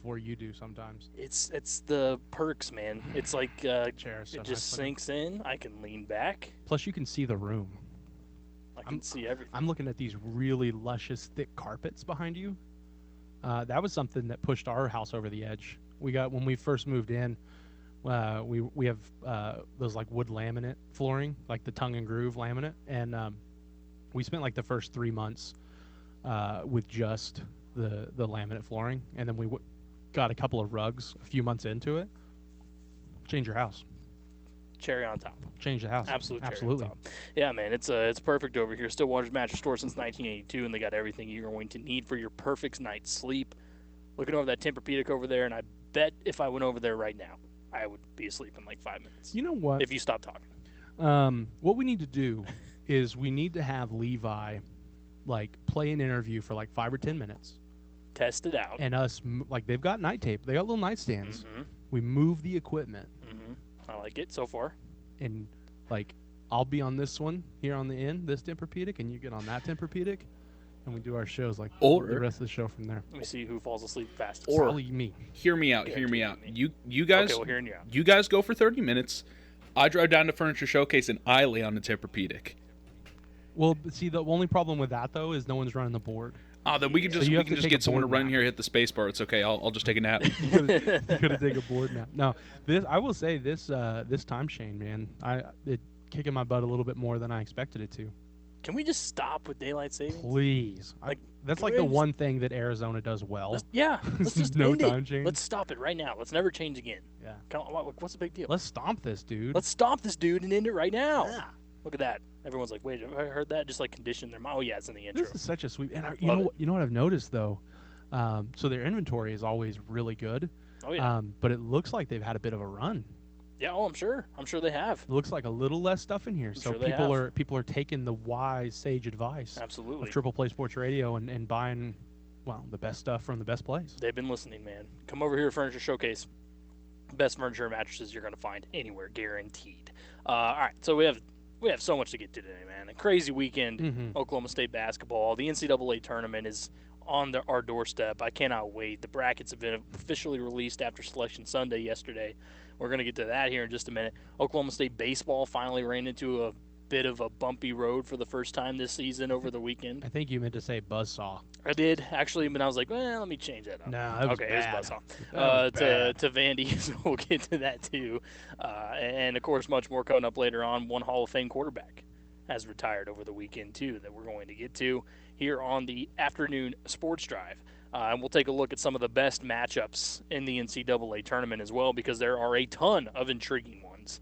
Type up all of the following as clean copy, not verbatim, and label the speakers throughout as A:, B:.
A: before you do sometimes.
B: It's the perks, man. It's like
A: Chair is so
B: it
A: nice
B: just
A: looking.
B: sinks in. I can lean back.
A: Plus, you can see the room.
B: I
A: I'm
B: can see everything.
A: I'm looking at these really luscious, thick carpets behind you. That was something that pushed our house over the edge. We got when we first moved in. We have those like wood laminate flooring, like the tongue and groove laminate, and we spent like the first 3 months with just the laminate flooring, and then got a couple of rugs a few months into it. Change your house.
B: Cherry on top.
A: Change the house.
B: Absolute cherry on
A: Absolutely.
B: top. Yeah, man, it's perfect over here. Stillwater's Mattress Store since 1982, and they got everything you're going to need for your perfect night's sleep. Looking over that Tempur-Pedic over there, and I bet if I went over there right now, I would be asleep in like 5 minutes
A: You know what?
B: if you stop talking.
A: What we need to do is we need to have Levi like play an interview for like 5 or 10 minutes,
B: Test it out.
A: and us like they've got night tape. They got little nightstands.
B: Mm-hmm.
A: We move the equipment,
B: Mm-hmm. I like it so far.
A: and like I'll be on this one here on the end, this Tempur-Pedic, and you get on that Tempur-Pedic, and we do our shows like the
C: Or
A: rest of the show from there.
B: Let me see who falls asleep fastest.
C: Or-
A: Probably me.
C: hear me out. Hear me
B: Guaranteed
C: out.
B: me.
C: You guys.
B: Okay, well, hearing you out.
C: You guys go for 30 minutes. I drive down to Furniture Showcase and I lay on the Tempur-Pedic.
A: Well, see, the only problem with that though is no one's running the board.
C: Then we can
A: So
C: just
A: you
C: we
A: have
C: can
A: to
C: just
A: take a
C: get someone to
A: board
C: run
A: nap.
C: here, hit the space bar. It's okay. I'll just take a nap.
A: You gotta take a board nap. No, this I will say this time, Shane, man, it kicking my butt a little bit more than I expected it to.
B: Can we just stop with daylight savings?
A: Please,
B: Like,
A: that's
B: can
A: like
B: we
A: the
B: just-
A: one thing that Arizona does well.
B: Yeah, let's just
A: No
B: end
A: time
B: it.
A: change.
B: Let's stop it right now. Let's never change again.
A: Yeah,
B: Come on, what's the big deal?
A: let's stomp this, dude.
B: Let's stop this dude and end it right now.
A: Yeah.
B: Look at that. Everyone's like, wait, have I heard that? Just like condition their mind. Oh yeah, it's in the intro.
A: This is such a sweet. And
B: Love it.
A: you know what I've noticed though. So their inventory is always really good.
B: Oh yeah,
A: But it looks like they've had a bit of a run.
B: yeah. Oh, I'm sure. I'm sure they have.
A: It looks like a little less stuff in here. So
B: sure they have.
A: people are taking the wise sage advice
B: Absolutely.
A: of Triple Play Sports Radio and buying, well, the best stuff from the best place.
B: They've been listening, man. Come over here to Furniture Showcase. Best furniture and mattresses you're going to find anywhere, guaranteed. All right, so we have so much to get to today, man. A crazy weekend.
A: Mhm.
B: Oklahoma State basketball. The NCAA tournament is on our doorstep. I cannot wait. The brackets have been officially released after Selection Sunday yesterday. We're going to get to that here in just a minute. Oklahoma State baseball finally ran into a bit of a bumpy road for the first time this season over the weekend.
A: I think you meant to say buzzsaw.
B: I did actually, but I was like, well, let me change that up.
A: No, that was
B: okay,
A: bad.
B: it's Buzzsaw.
A: That was bad.
B: To Vandy, so we'll get to that too. And of course, much more coming up later on. One Hall of Fame quarterback has retired over the weekend too that we're going to get to here on the afternoon sports drive. And we'll take a look at some of the best matchups in the NCAA tournament as well, because there are a ton of intriguing ones.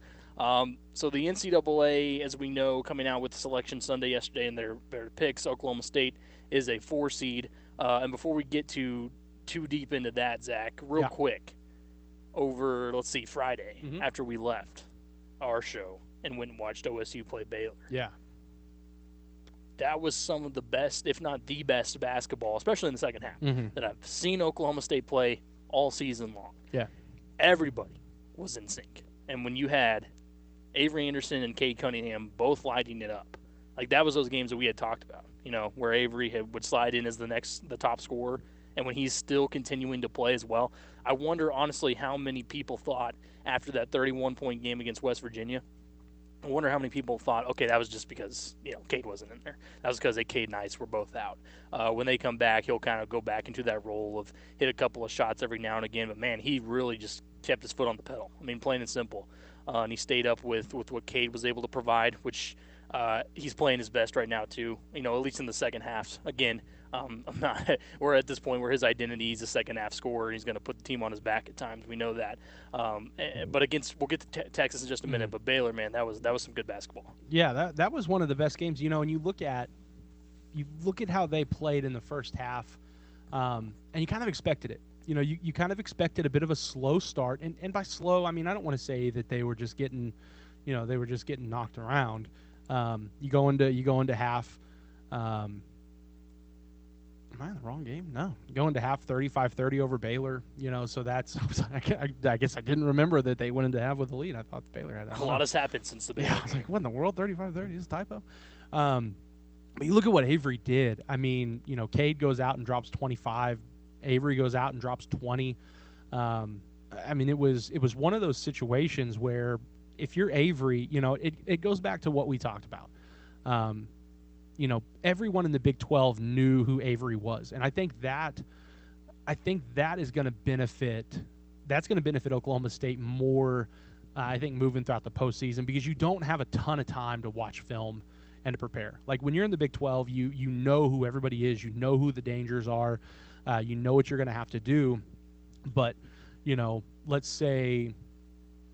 B: So the NCAA, as we know, coming out with Selection Sunday yesterday and their picks, Oklahoma State is a 4 seed. And before we get too deep into that, Zach, real
A: Yeah.
B: quick, over, let's see, Friday,
A: Mhm.
B: after we left our show and went and watched OSU play Baylor,
A: Yeah.
B: that was some of the best, if not the best basketball, especially in the second half,
A: Mhm.
B: that I've seen Oklahoma State play all season long.
A: Yeah.
B: Everybody was in sync. And when you had Avery Anderson and Cade Cunningham both lighting it up, like that was those games that we had talked about, where Avery would slide in as the top scorer, and when he's still continuing to play as well. I wonder, honestly, how many people thought after that 31-point game against West Virginia, I wonder how many people thought, okay, that was just because, Cade wasn't in there. That was because Cade and Ice were both out. When they come back, he'll kind of go back into that role of hit a couple of shots every now and again. But, man, he really just kept his foot on the pedal. I mean, plain and simple. And he stayed up with what Cade was able to provide, which he's playing his best right now, too, at least in the second half. Again, we're at this point where his identity is a second half scorer, and he's going to put the team on his back at times. We know that. But we'll get to Texas in just a minute. But Baylor, man, that was some good basketball.
A: Yeah, that was one of the best games. And you look at how they played in the first half, and you kind of expected it. You kind of expected a bit of a slow start, and by slow, I mean I don't want to say that they were just getting, knocked around. You go into half. Am I in the wrong game? No. You go into half 35-30 over Baylor. So that's I guess I didn't remember that they went into half with the lead. I thought Baylor had that.
B: A lot has happened since the Baylor
A: Yeah, I was
B: game.
A: like, what in the world? 35-30 is a typo. But you look at what Avery did. I mean, Cade goes out and drops 25, Avery goes out and drops 20. I mean, it was one of those situations where if you're Avery, it goes back to what we talked about. Um, everyone in the Big 12 knew who Avery was, and I think that is going to benefit. That's going to benefit Oklahoma State more. I think moving throughout the postseason because you don't have a ton of time to watch film and to prepare. Like when you're in the Big 12, you know who everybody is, you know who the dangers are, you know what you're going to have to do. But let's say,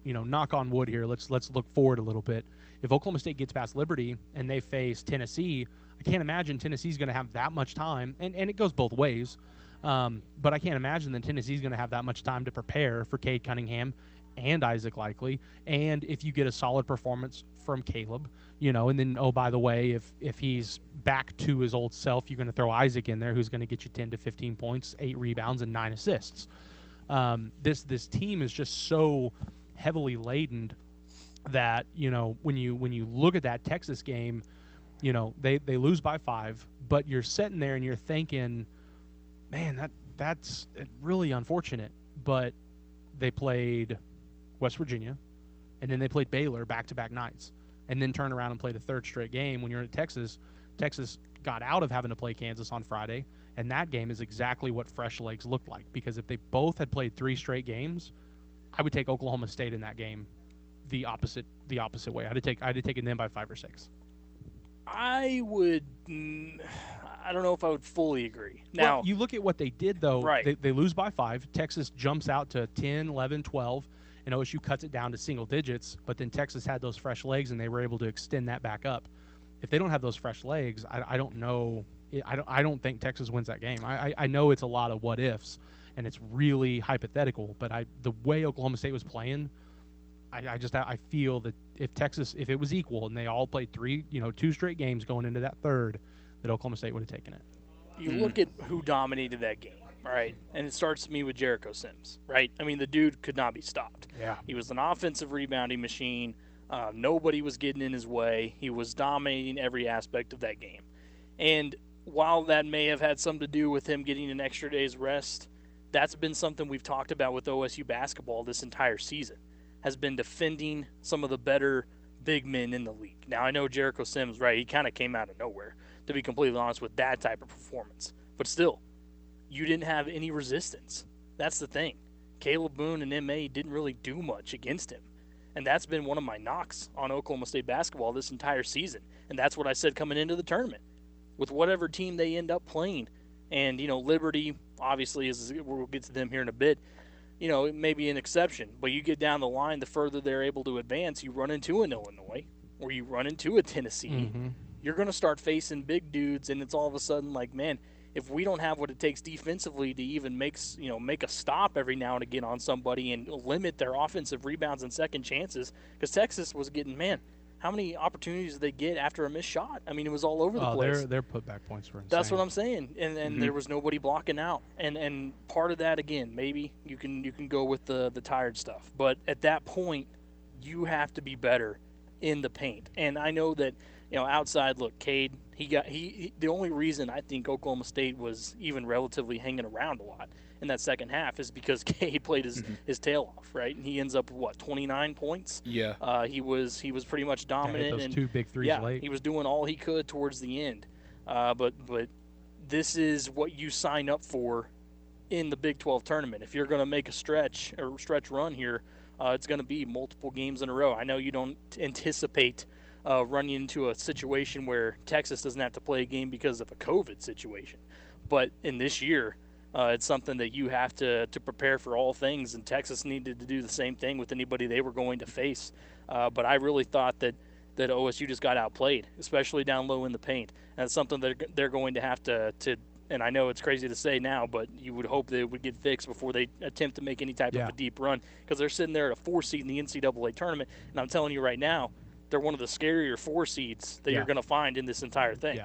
A: knock on wood here. Let's look forward a little bit. If Oklahoma State gets past Liberty and they face Tennessee, I can't imagine Tennessee's going to have that much time, and it goes both ways. But I can't imagine that Tennessee's going to have that much time to prepare for Cade Cunningham and Isaac Likely. And if you get a solid performance from Caleb, and then, oh, by the way, if he's back to his old self, you're going to throw Isaac in there, who's going to get you 10 to 15 points, 8 rebounds, and 9 assists. This team is just so heavily laden that when you look at that Texas game, they lose by 5, but you're sitting there and you're thinking, man, that's really unfortunate. But they played West Virginia, and then they played Baylor back-to-back nights, and then turned around and played a third straight game. When you're in Texas, Texas got out of having to play Kansas on Friday, and that game is exactly what fresh legs looked like. Because if they both had played 3 straight games, I would take Oklahoma State in that game the opposite way. I'd have taken them by 5 or 6.
B: I would. I don't know if I would fully agree. Now,
A: you look at what they did, though.
B: Right.
A: They lose by 5. Texas jumps out to 10, 11, 12, and OSU cuts it down to single digits. But then Texas had those fresh legs, and they were able to extend that back up. If they don't have those fresh legs, I don't know. I don't think Texas wins that game. I know it's a lot of what ifs, and it's really hypothetical. But the way Oklahoma State was playing, I feel that if it was equal and they all played 2 straight games going into that third, that Oklahoma State would have taken it.
B: You look at who dominated that game, right? And it starts to me with Jericho Sims, right? I mean, the dude could not be stopped.
A: Yeah.
B: He was an offensive rebounding machine. Nobody was getting in his way. He was dominating every aspect of that game. And while that may have had something to do with him getting an extra day's rest, that's been something we've talked about with OSU basketball this entire season, has been defending some of the better big men in the league. Now, I know Jericho Sims, right, he kind of came out of nowhere, to be completely honest, with that type of performance. But still, you didn't have any resistance. That's the thing. Caleb Boone and M.A. didn't really do much against him. And that's been one of my knocks on Oklahoma State basketball this entire season. And that's what I said coming into the tournament. With whatever team they end up playing, and, Liberty, obviously, we'll get to them here in a bit, it may be an exception. But you get down the line, the further they're able to advance, you run into an Illinois or you run into a Tennessee.
A: Mm-hmm.
B: You're going to start facing big dudes, and it's all of a sudden like, man, if we don't have what it takes defensively to even make a stop every now and again on somebody and limit their offensive rebounds and second chances, because Texas was getting, man, how many opportunities did they get after a missed shot? I mean, it was all over the place.
A: Their putback points were insane.
B: That's what I'm saying, and there was nobody blocking out, and part of that, again, maybe you can go with the tired stuff, but at that point, you have to be better in the paint, and I know that. Outside, look, Cade, he the only reason I think Oklahoma State was even relatively hanging around a lot in that second half is because Cade played his tail off, right? And he ends up with, 29 points?
C: Yeah.
B: He was pretty much dominant.
A: Those 2 big threes late.
B: He was doing all he could towards the end. But this is what you sign up for in the Big 12 tournament. If you're going to make a stretch run here, it's going to be multiple games in a row. I know you don't anticipate running into a situation where Texas doesn't have to play a game because of a COVID situation. But in this year, it's something that you have to prepare for all things, and Texas needed to do the same thing with anybody they were going to face. But I really thought that OSU just got outplayed, especially down low in the paint. And it's something that they're going to have to and I know it's crazy to say now, but you would hope that it would get fixed before they attempt to make any type of a deep run, because they're sitting there at a 4 seed in the NCAA tournament, and I'm telling you right now, they're one of the scarier 4 seeds that you're going to find in this entire thing.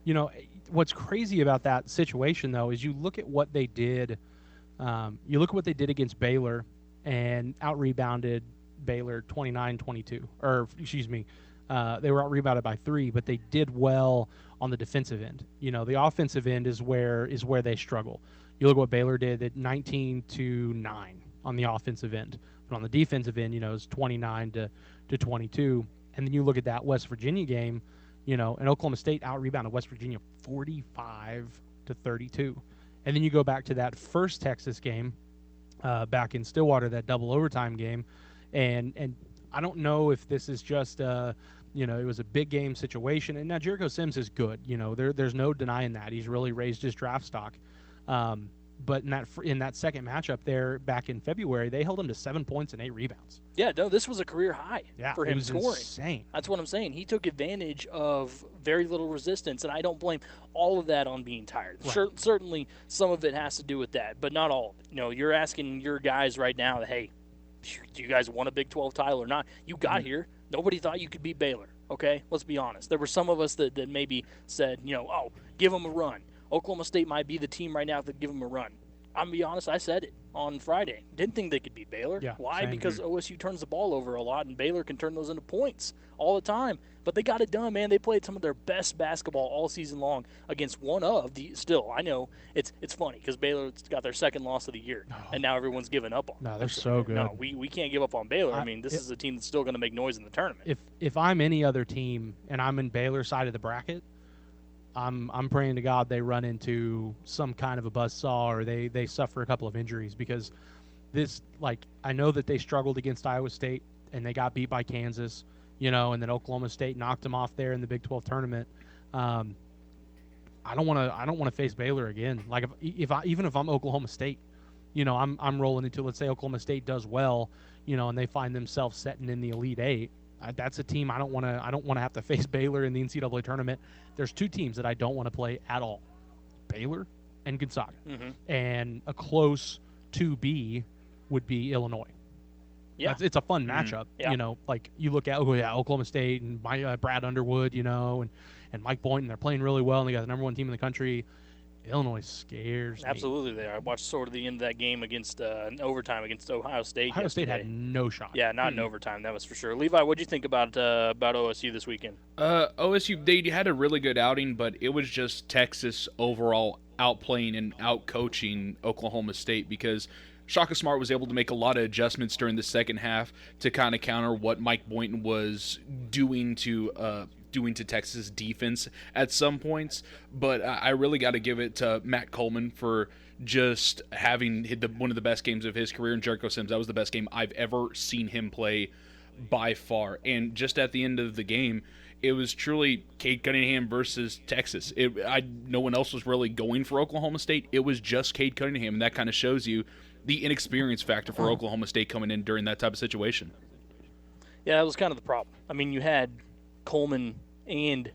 A: Yeah. What's crazy about that situation, though, is you look at what they did. You look at what they did against Baylor and out-rebounded Baylor 29-22. Or, excuse me, they were out-rebounded by 3, but they did well on the defensive end. The offensive end is where they struggle. You look what Baylor did at 19-9 on the offensive end, but on the defensive end, it's 29 to 22. And then you look at that West Virginia game, and Oklahoma State out rebounded West Virginia 45 to 32. And then you go back to that first Texas game back in Stillwater, that double overtime game, and I don't know if this is just it was a big game situation. And now Jericho Sims is good. There's no denying that he's really raised his draft stock. But in that second matchup there back in February, they held him to 7 points and 8 rebounds.
B: Yeah, no, this was a career high for him
A: it was
B: scoring.
A: Insane.
B: That's what I'm saying. He took advantage of very little resistance, and I don't blame all of that on being tired.
A: Right.
B: Certainly, some of it has to do with that, but not all of it. You're asking your guys right now, hey, do you guys want a Big 12 title or not? You got here. Nobody thought you could beat Baylor. Okay, let's be honest. There were some of us that maybe said, oh, give them a run. Oklahoma State might be the team right now that give them a run. I'm going to be honest, I said it on Friday. Didn't think they could beat Baylor.
A: Yeah,
B: why? Because OSU turns the ball over a lot, and Baylor can turn those into points all the time. But they got it done, man. They played some of their best basketball all season long against one of the – still, I know it's funny because Baylor got their second loss of the year, and now everyone's giving up on them.
A: No, they're so good.
B: No, we can't give up on Baylor. This is a team that's still going to make noise in the tournament.
A: If I'm any other team and I'm in Baylor's side of the bracket, I'm praying to God they run into some kind of a buzzsaw or they suffer a couple of injuries, because this, I know that they struggled against Iowa State and they got beat by Kansas, and then Oklahoma State knocked them off there in the Big 12 tournament. I don't want to face Baylor again. Even if I'm Oklahoma State, I'm rolling into, let's say Oklahoma State does well, and they find themselves setting in the Elite Eight. That's a team I don't want to have to face Baylor in the NCAA tournament. There's two teams that I don't want to play at all: Baylor and Gonzaga.
B: Mm-hmm.
A: And a close 2B would be Illinois.
B: Yeah,
A: it's a fun matchup.
B: Yeah.
A: You look at Oklahoma State and Brad Underwood, and Mike Boynton. They're playing really well, and they got the number one team in the country. Illinois scares me.
B: Absolutely, they are. I watched sort of the end of that game against in overtime against Ohio State.
A: Ohio State had no shot.
B: Yeah, not in overtime. That was for sure. Levi, what did you think about OSU this weekend?
C: OSU, they had a really good outing, but it was just Texas overall outplaying and outcoaching Oklahoma State, because Shaka Smart was able to make a lot of adjustments during the second half to kind of counter what Mike Boynton was doing to Texas defense at some points. But I really got to give it to Matt Coleman for just having hit one of the best games of his career. And Jericho Sims, that was the best game I've ever seen him play by far. And just at the end of the game, it was truly Cade Cunningham versus Texas. No one else was really going for Oklahoma State. It was just Cade Cunningham, and that kind of shows you the inexperience factor for Oklahoma State coming in during that type of situation.
B: Yeah, that was kind of the problem. I mean, you had Coleman and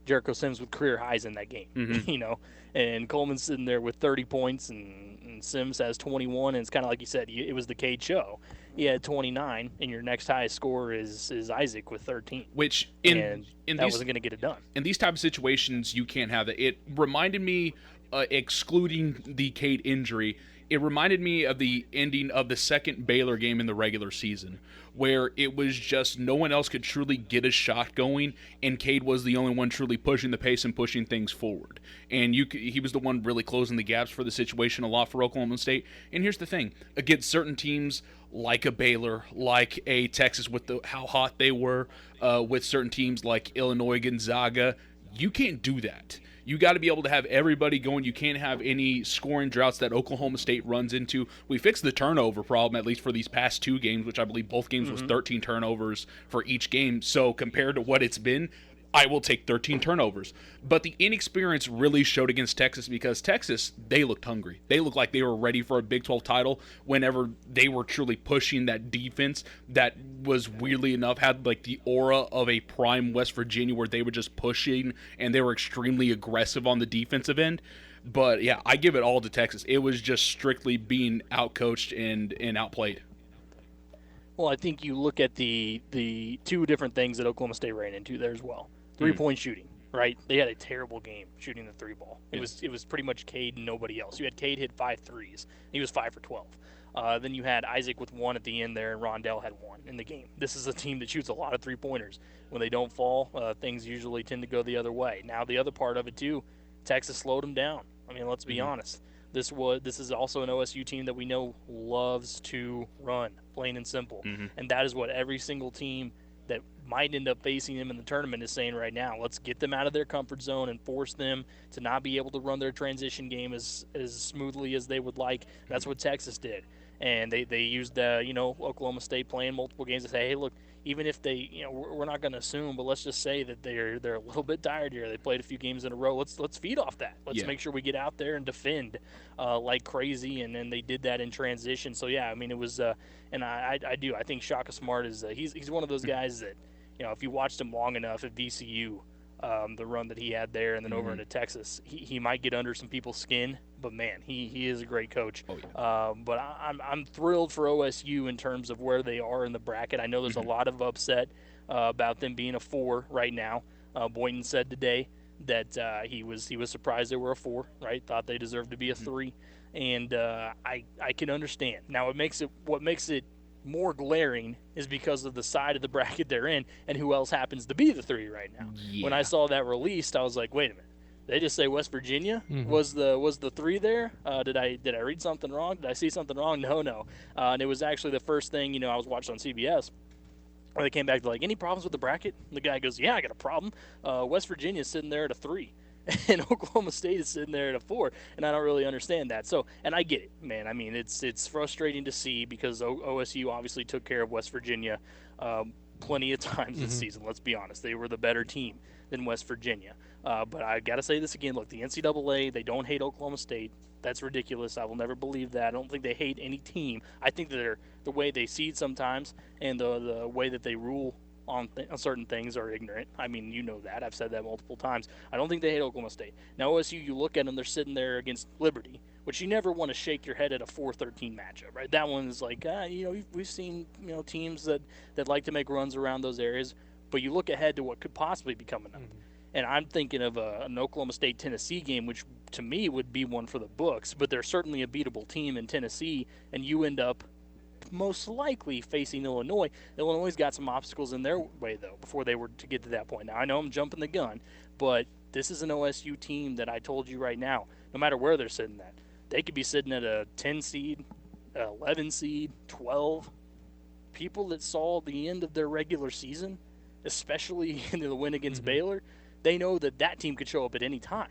B: Jericho Sims with career highs in that game,
C: Mm-hmm.
B: And Coleman's sitting there with 30 points and Sims has 21, and it's kind of like you said, it was the Cade show. He had 29, and your next highest score is Isaac with 13.
C: Which
B: that wasn't going to get it done.
C: In these type of situations, you can't have that. It reminded me, excluding the Cade injury, it reminded me of the ending of the second Baylor game in the regular season, where it was just no one else could truly get a shot going, and Cade was the only one truly pushing the pace and pushing things forward. And he was the one really closing the gaps for the situation a lot for Oklahoma State. And here's the thing, against certain teams like a Baylor, like a Texas with how hot they were, with certain teams like Illinois, Gonzaga, you can't do that. You got to be able to have everybody going. You can't have any scoring droughts that Oklahoma State runs into. We fixed the turnover problem, at least for these past two games, which I believe both games was 13 turnovers for each game. So compared to what it's been, I will take 13 turnovers. But the inexperience really showed against Texas, because Texas, they looked hungry. They looked like they were ready for a Big 12 title whenever they were truly pushing that defense that was, weirdly enough, had like the aura of a prime West Virginia, where they were just pushing and they were extremely aggressive on the defensive end. But yeah, I give it all to Texas. It was just strictly being outcoached and outplayed.
B: Well, I think you look at the two different things that Oklahoma State ran into there as well. 3-point shooting, right? They had a terrible game shooting the three ball. It was pretty much Cade and nobody else. You had Cade hit 5 threes. He was 5 for 12. Then you had Isaac with 1 at the end there, and Rondell had 1 in the game. This is a team that shoots a lot of 3-pointers. When they don't fall, things usually tend to go the other way. Now the other part of it too, Texas slowed them down. I mean, let's be honest. This is also an OSU team that we know loves to run, plain and simple.
C: Mm-hmm.
B: And that is what every single team that might end up facing them in the tournament is saying right now. Let's get them out of their comfort zone and force them to not be able to run their transition game as smoothly as they would like. That's what Texas did. And they used Oklahoma State playing multiple games to say, hey, look, even if they, we're not going to assume, but let's just say that they're a little bit tired here. They played a few games in a row. Let's feed off that. Let's make sure we get out there and defend like crazy. And then they did that in transition. So yeah, I mean it was, and I think Shaka Smart is he's one of those guys that if you watched him long enough at VCU. The run that he had there, and then over into Texas, he might get under some people's skin, but man, he is a great coach.
C: Oh, yeah.
B: But I'm thrilled for OSU in terms of where they are in the bracket. I know there's a lot of upset about them being a 4 right now. Boynton said today that he was surprised they were a 4, right? Thought they deserved to be a 3, and I can understand. Now what makes it more glaring is because of the side of the bracket they're in and who else happens to be the 3 right now.
C: Yeah.
B: When I saw that released, I was like, wait a minute. They just say West Virginia was the 3 there. Did I read something wrong? Did I see something wrong? No. And it was actually the first thing I was watching on CBS. Where they came back to any problems with the bracket? And the guy goes, yeah, I got a problem. West Virginia's sitting there at a 3. And Oklahoma State is sitting there at a 4, and I don't really understand that. So, and I get it, man. I mean, it's frustrating to see because OSU obviously took care of West Virginia plenty of times this season. Let's be honest; they were the better team than West Virginia. But I got to say this again: look, the NCAA, they don't hate Oklahoma State. That's ridiculous. I will never believe that. I don't think they hate any team. I think that the way they seed sometimes and the way that they rule on certain things are ignorant. I mean, you know that. I've said that multiple times. I don't think they hate Oklahoma State. Now, OSU, you look at them, they're sitting there against Liberty, which you never want to shake your head at a 4-13 matchup, right? That one's like, we've seen, teams that like to make runs around those areas, but you look ahead to what could possibly be coming up. And I'm thinking of an Oklahoma State-Tennessee game, which to me would be one for the books, but they're certainly a beatable team in Tennessee, and you end up most likely facing Illinois. Illinois got some obstacles in their way, though, before they were to get to that point. Now, I know I'm jumping the gun, but this is an OSU team that I told you right now, no matter where they're sitting at, they could be sitting at a 10 seed, 11 seed, 12. People that saw the end of their regular season, especially in the win against Baylor, they know that team could show up at any time.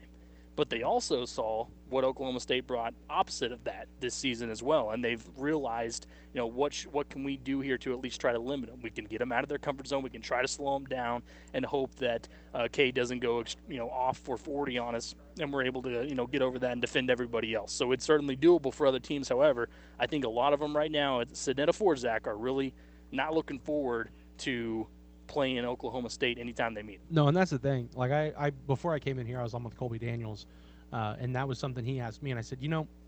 B: But they also saw what Oklahoma State brought opposite of that this season as well, and they've realized, what can we do here to at least try to limit them? We can get them out of their comfort zone. We can try to slow them down and hope that K doesn't go, off for 40 on us, and we're able to, get over that and defend everybody else. So it's certainly doable for other teams. However, I think a lot of them right now at Soneta 4, Zach, are really not looking forward to playing Oklahoma State anytime they meet.
A: No, and that's the thing. Like I before I came in here, I was on with Colby Daniels, and that was something he asked me, and I said,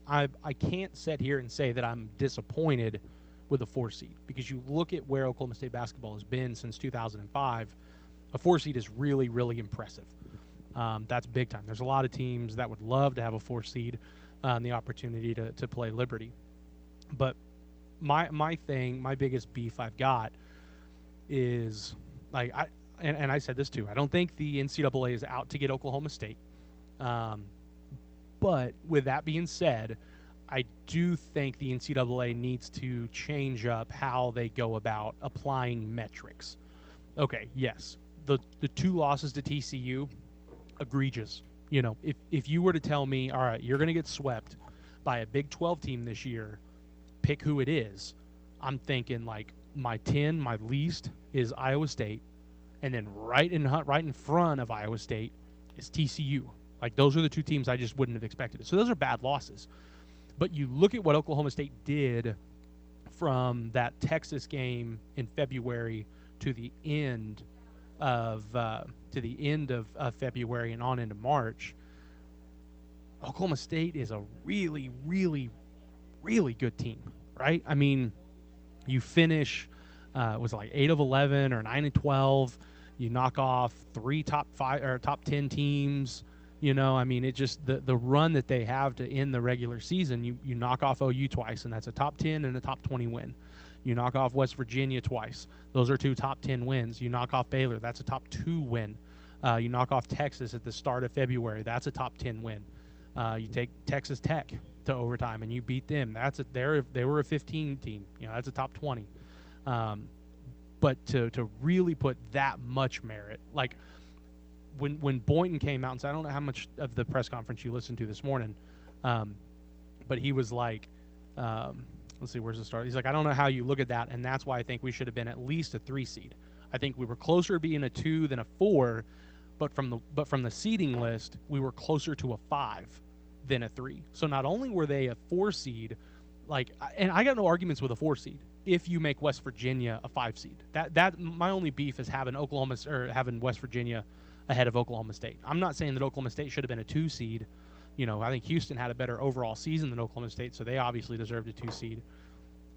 A: I can't sit here and say that I'm disappointed with a 4 seed because you look at where Oklahoma State basketball has been since 2005. A 4 seed is really, really impressive. That's big time. There's a lot of teams that would love to have a 4 seed and the opportunity to play Liberty. But my biggest beef I've got is and I said this too. I don't think the NCAA is out to get Oklahoma State. But with that being said, I do think the NCAA needs to change up how they go about applying metrics. Okay, yes, the 2 losses to TCU, egregious. If you were to tell me, all right, you're going to get swept by a Big 12 team this year, pick who it is, I'm thinking my 10, my least is Iowa State, and then right in front of Iowa State is TCU. Those are the 2 teams I just wouldn't have expected. So those are bad losses. But you look at what Oklahoma State did from that Texas game in February to the end of February and on into March. Oklahoma State is a really, really, really good team, right? I mean, you finish was it 8 of 11 or 9 of 12. You knock off 3 top 5 or top 10 teams. I mean, it just the run that they have to end the regular season. You knock off OU twice, and that's a top 10 and a top 20 win. You knock off West Virginia twice. Those are 2 top 10 wins. You knock off Baylor. That's a top 2 win. You knock off Texas at the start of February. That's a top 10 win. You take Texas Tech. to overtime and you beat them, they were a 15 team. That's a top 20. Um, but to really put that much merit, like when Boynton came out and said, I don't know how much of the press conference you listened to this morning, but he was like, let's see, where's the start? He's like, I don't know how you look at that, and that's why I think we should have been at least a 3 seed. I think we were closer to being a 2 than a 4, but from the seeding list, we were closer to a 5 than a 3. So not only were they a 4 seed, and I got no arguments with a 4 seed if you make West Virginia a 5 seed. That my only beef is having having West Virginia ahead of Oklahoma State. I'm not saying that Oklahoma State should have been a 2 seed. I think Houston had a better overall season than Oklahoma State, so they obviously deserved a 2 seed.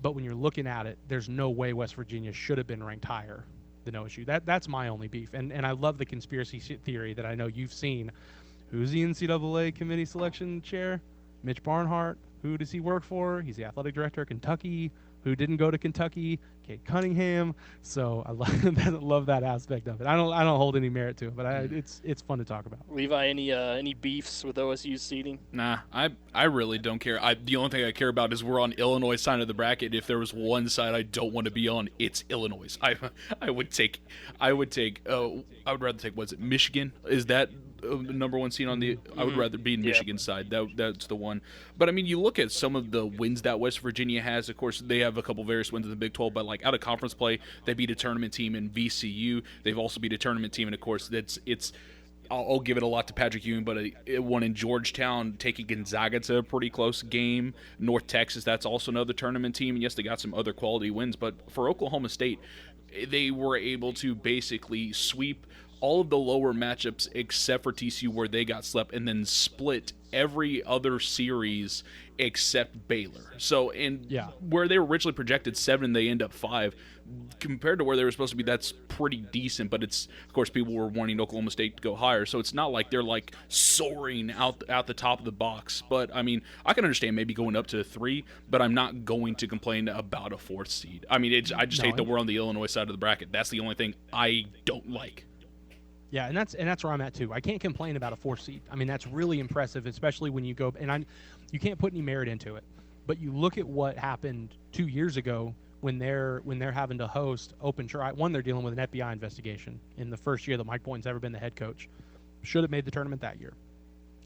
A: But when you're looking at it, there's no way West Virginia should have been ranked higher than OSU. That's my only beef. And I love the conspiracy theory that I know you've seen. Who's the NCAA committee selection chair? Mitch Barnhart. Who does he work for? He's the athletic director of Kentucky. Who didn't go to Kentucky? Kate Cunningham. So I love that aspect of it. I don't hold any merit to it, but it's fun to talk about.
B: Levi, any beefs with OSU's seeding?
C: Nah, I really don't care. The only thing I care about is we're on Illinois' side of the bracket. If there was one side I don't want to be on, it's Illinois. I would rather take Michigan? Is that the number 1 seed on the? I would rather be in Michigan's side. That's the one. But I mean, you look at some of the wins that West Virginia has. Of course, they have a couple various wins in the Big 12, but like out of conference play, they beat a tournament team in VCU. They've also beat a tournament team, and of course, I'll give it a lot to Patrick Ewing, but it won in Georgetown, taking Gonzaga to a pretty close game. North Texas, that's also another tournament team. And yes, they got some other quality wins, but for Oklahoma State, they were able to basically sweep all of the lower matchups except for TCU, where they got swept, and then split every other series except Baylor. So, where they were originally projected 7, they end up 5. Compared to where they were supposed to be, that's pretty decent. But it's, of course, people were wanting Oklahoma State to go higher, so it's not like they're like soaring out the top of the box. But I mean, I can understand maybe going up to 3, but I'm not going to complain about a 4th seed. I mean, I just hate that we're on the Illinois side of the bracket. That's the only thing I don't like.
A: Yeah, and that's where I'm at too. I can't complain about a 4 seed. I mean, that's really impressive, especially when you go you can't put any merit into it. But you look at what happened 2 years ago when they're having to host open try. One, they're dealing with an FBI investigation in the first year that Mike Boynton's ever been the head coach. Should have made the tournament that year.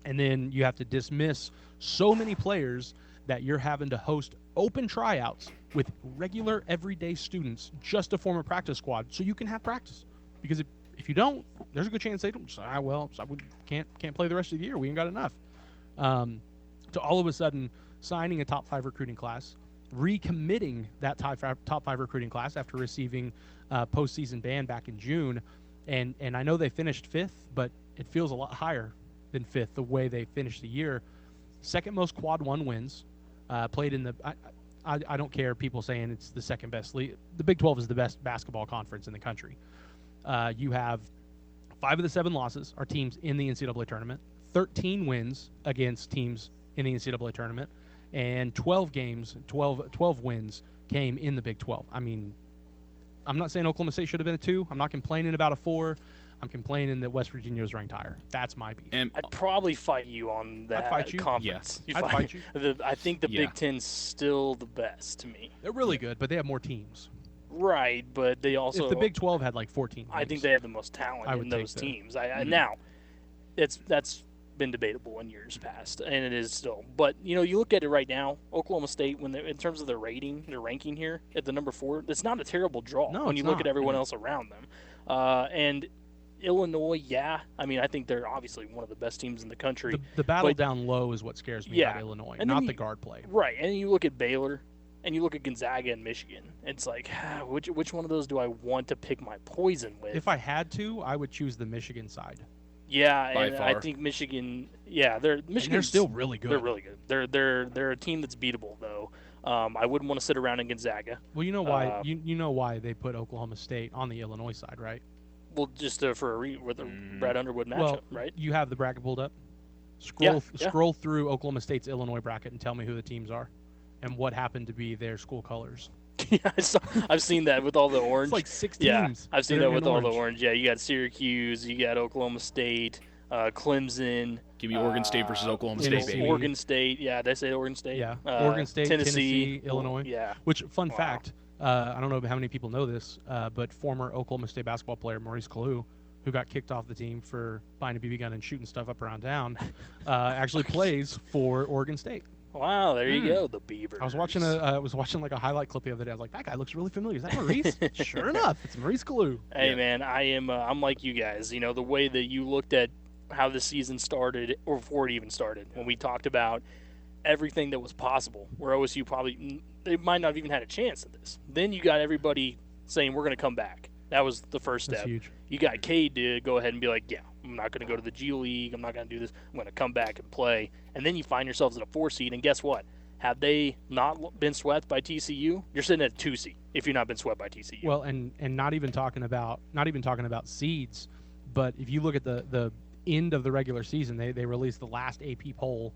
A: And then you have to dismiss so many players that you're having to host open tryouts with regular everyday students just to form a practice squad so you can have practice. Because if you don't, there's a good chance they don't. So, we can't play the rest of the year. We ain't got enough. To all of a sudden signing a top 5 recruiting class, recommitting that top 5 recruiting class after receiving postseason ban back in June, and I know they finished 5th, but it feels a lot higher than 5th the way they finished the year. Second most quad 1 wins. Played in the. I don't care people saying it's the second best league. The Big 12 is the best basketball conference in the country. You have 5 of the 7 losses are teams in the NCAA tournament, 13 wins against teams in the NCAA tournament, and 12 wins came in the Big 12. I mean, I'm not saying Oklahoma State should have been a 2. I'm not complaining about a 4. I'm complaining that West Virginia was ranked higher. That's my beef.
B: And I'd probably fight you on that conference.
A: Yeah. I'd fight you.
B: I think the Big Ten's still the best to me.
A: They're really good, but they have more teams.
B: Right, but they also...
A: If the Big 12 had like 14 teams,
B: I think they have the most talent in those teams. Now, that's been debatable in years past, and it is still. But, you look at it right now, Oklahoma State, in terms of their ranking here at the number 4, it's not a terrible draw when you look at everyone else around them. And Illinois, I think they're obviously one of the best teams in the country.
A: The battle down low is what scares me about Illinois, and not the guard play.
B: Right, and you look at Baylor, and you look at Gonzaga and Michigan. It's like, which one of those do I want to pick my poison with?
A: If I had to, I would choose the Michigan side.
B: Yeah, and I think Michigan. Yeah, they're
A: still really good.
B: They're really good. They're a team that's beatable though. I wouldn't want to sit around in Gonzaga.
A: Well, you know why? You know why they put Oklahoma State on the Illinois side, right?
B: Well, just with a Brad Underwood matchup, right?
A: You have the bracket pulled up. Scroll through Oklahoma State's Illinois bracket and tell me who the teams are, and what happened to be their school colors.
B: Yeah, I've seen that with all the orange.
A: It's like 6 teams.
B: Yeah, I've seen that with all the orange. Yeah, you got Syracuse, you got Oklahoma State, Clemson,
C: Give me Oregon State versus Oklahoma State,
A: Tennessee.
C: baby.
B: Oregon State. Yeah, did I say Oregon State?
A: Yeah, Oregon State, Tennessee, Illinois.
B: Yeah.
A: Which, fun fact, I don't know how many people know this, but former Oklahoma State basketball player Maurice Kalu, who got kicked off the team for buying a BB gun and shooting stuff up around town, actually plays for Oregon State.
B: Wow, there you go, the Beavers.
A: I was watching like a highlight clip the other day. I was like, that guy looks really familiar. Is that Maurice? Sure enough, it's Maurice Kalu.
B: Hey man, I'm like you guys. You know, the way that you looked at how the season started, or before it even started, when we talked about everything that was possible, where OSU probably they might not have even had a chance at this. Then you got everybody saying we're going to come back. That was the first step.
A: That's huge.
B: You got Cade to go ahead and be like, yeah, I'm not going to go to the G League. I'm not going to do this. I'm going to come back and play. And then you find yourselves at a 4 seed, and guess what? Have they not been swept by TCU? You're sitting at a 2 seed if you've not been swept by TCU.
A: Well, and not even talking about seeds, but if you look at the end of the regular season, they released the last AP poll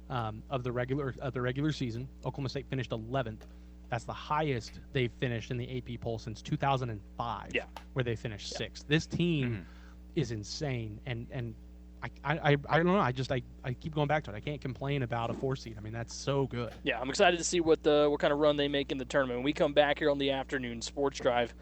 A: of the regular season. Oklahoma State finished 11th. That's the highest they've finished in the AP poll since 2005, where they finished 6th. This team is insane, and I don't know. I keep going back to it. I can't complain about a 4 seed. I mean, that's so good.
B: Yeah, I'm excited to see what kind of run they make in the tournament. When we come back here on the afternoon sports drive,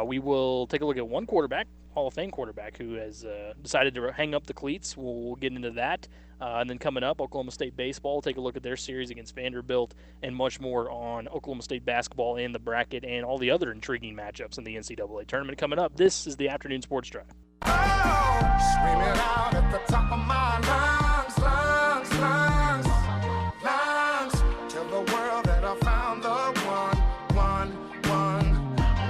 B: we will take a look at one quarterback, Hall of Fame quarterback, who has decided to hang up the cleats. We'll get into that. And then coming up, Oklahoma State baseball, take a look at their series against Vanderbilt, and much more on Oklahoma State basketball and the bracket and all the other intriguing matchups in the NCAA tournament coming up. This is the afternoon sports drive.
D: Oh, screaming out at the top of my lungs, lungs, lungs, lungs, tell the world that I found the one.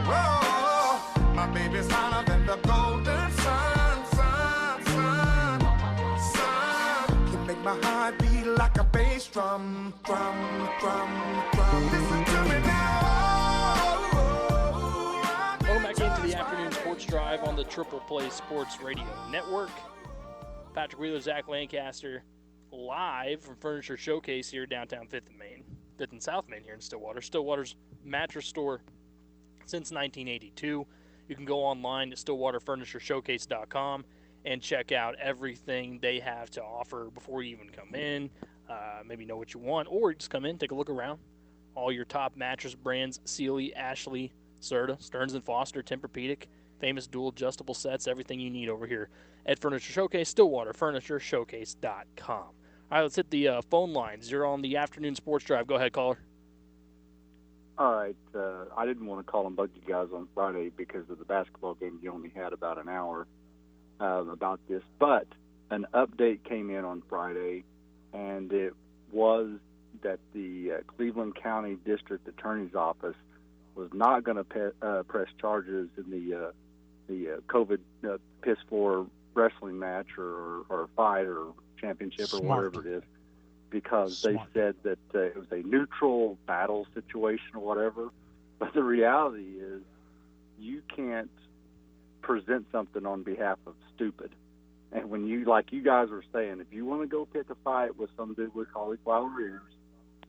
D: Whoa, my baby's hotter than the golden sun, sun. You make my heart beat like a bass drum. Listen to me now.
B: Welcome back into the afternoon sports drive on the Triple Play Sports Radio Network. Patrick Wheeler, Zach Lancaster, live from Furniture Showcase here downtown 5th and South Main here in Stillwater. Stillwater's mattress store since 1982. You can go online to stillwaterfurnituresshowcase.com and check out everything they have to offer before you even come in. Maybe know what you want, or just come in, take a look around. All your top mattress brands: Sealy, Ashley, Serta, Stearns & Foster, Tempur-Pedic, famous dual adjustable sets, everything you need over here at Furniture Showcase, StillwaterFurnitureShowcase.com. All right, let's hit the phone lines. You're on the afternoon sports drive. Go ahead, caller.
E: All right. I didn't want to call and bug you guys on Friday because of the basketball game. You only had about an hour about this. But an update came in on Friday, and it was that the Cleveland County District Attorney's Office was not going to press charges in the COVID piss floor wrestling match or fight or championship or whatever it is, because they said that it was a neutral battle situation or whatever. But the reality is you can't present something on behalf of stupid. And when you, like you guys were saying, if you want to go pick a fight with some dude with cauliflower ears,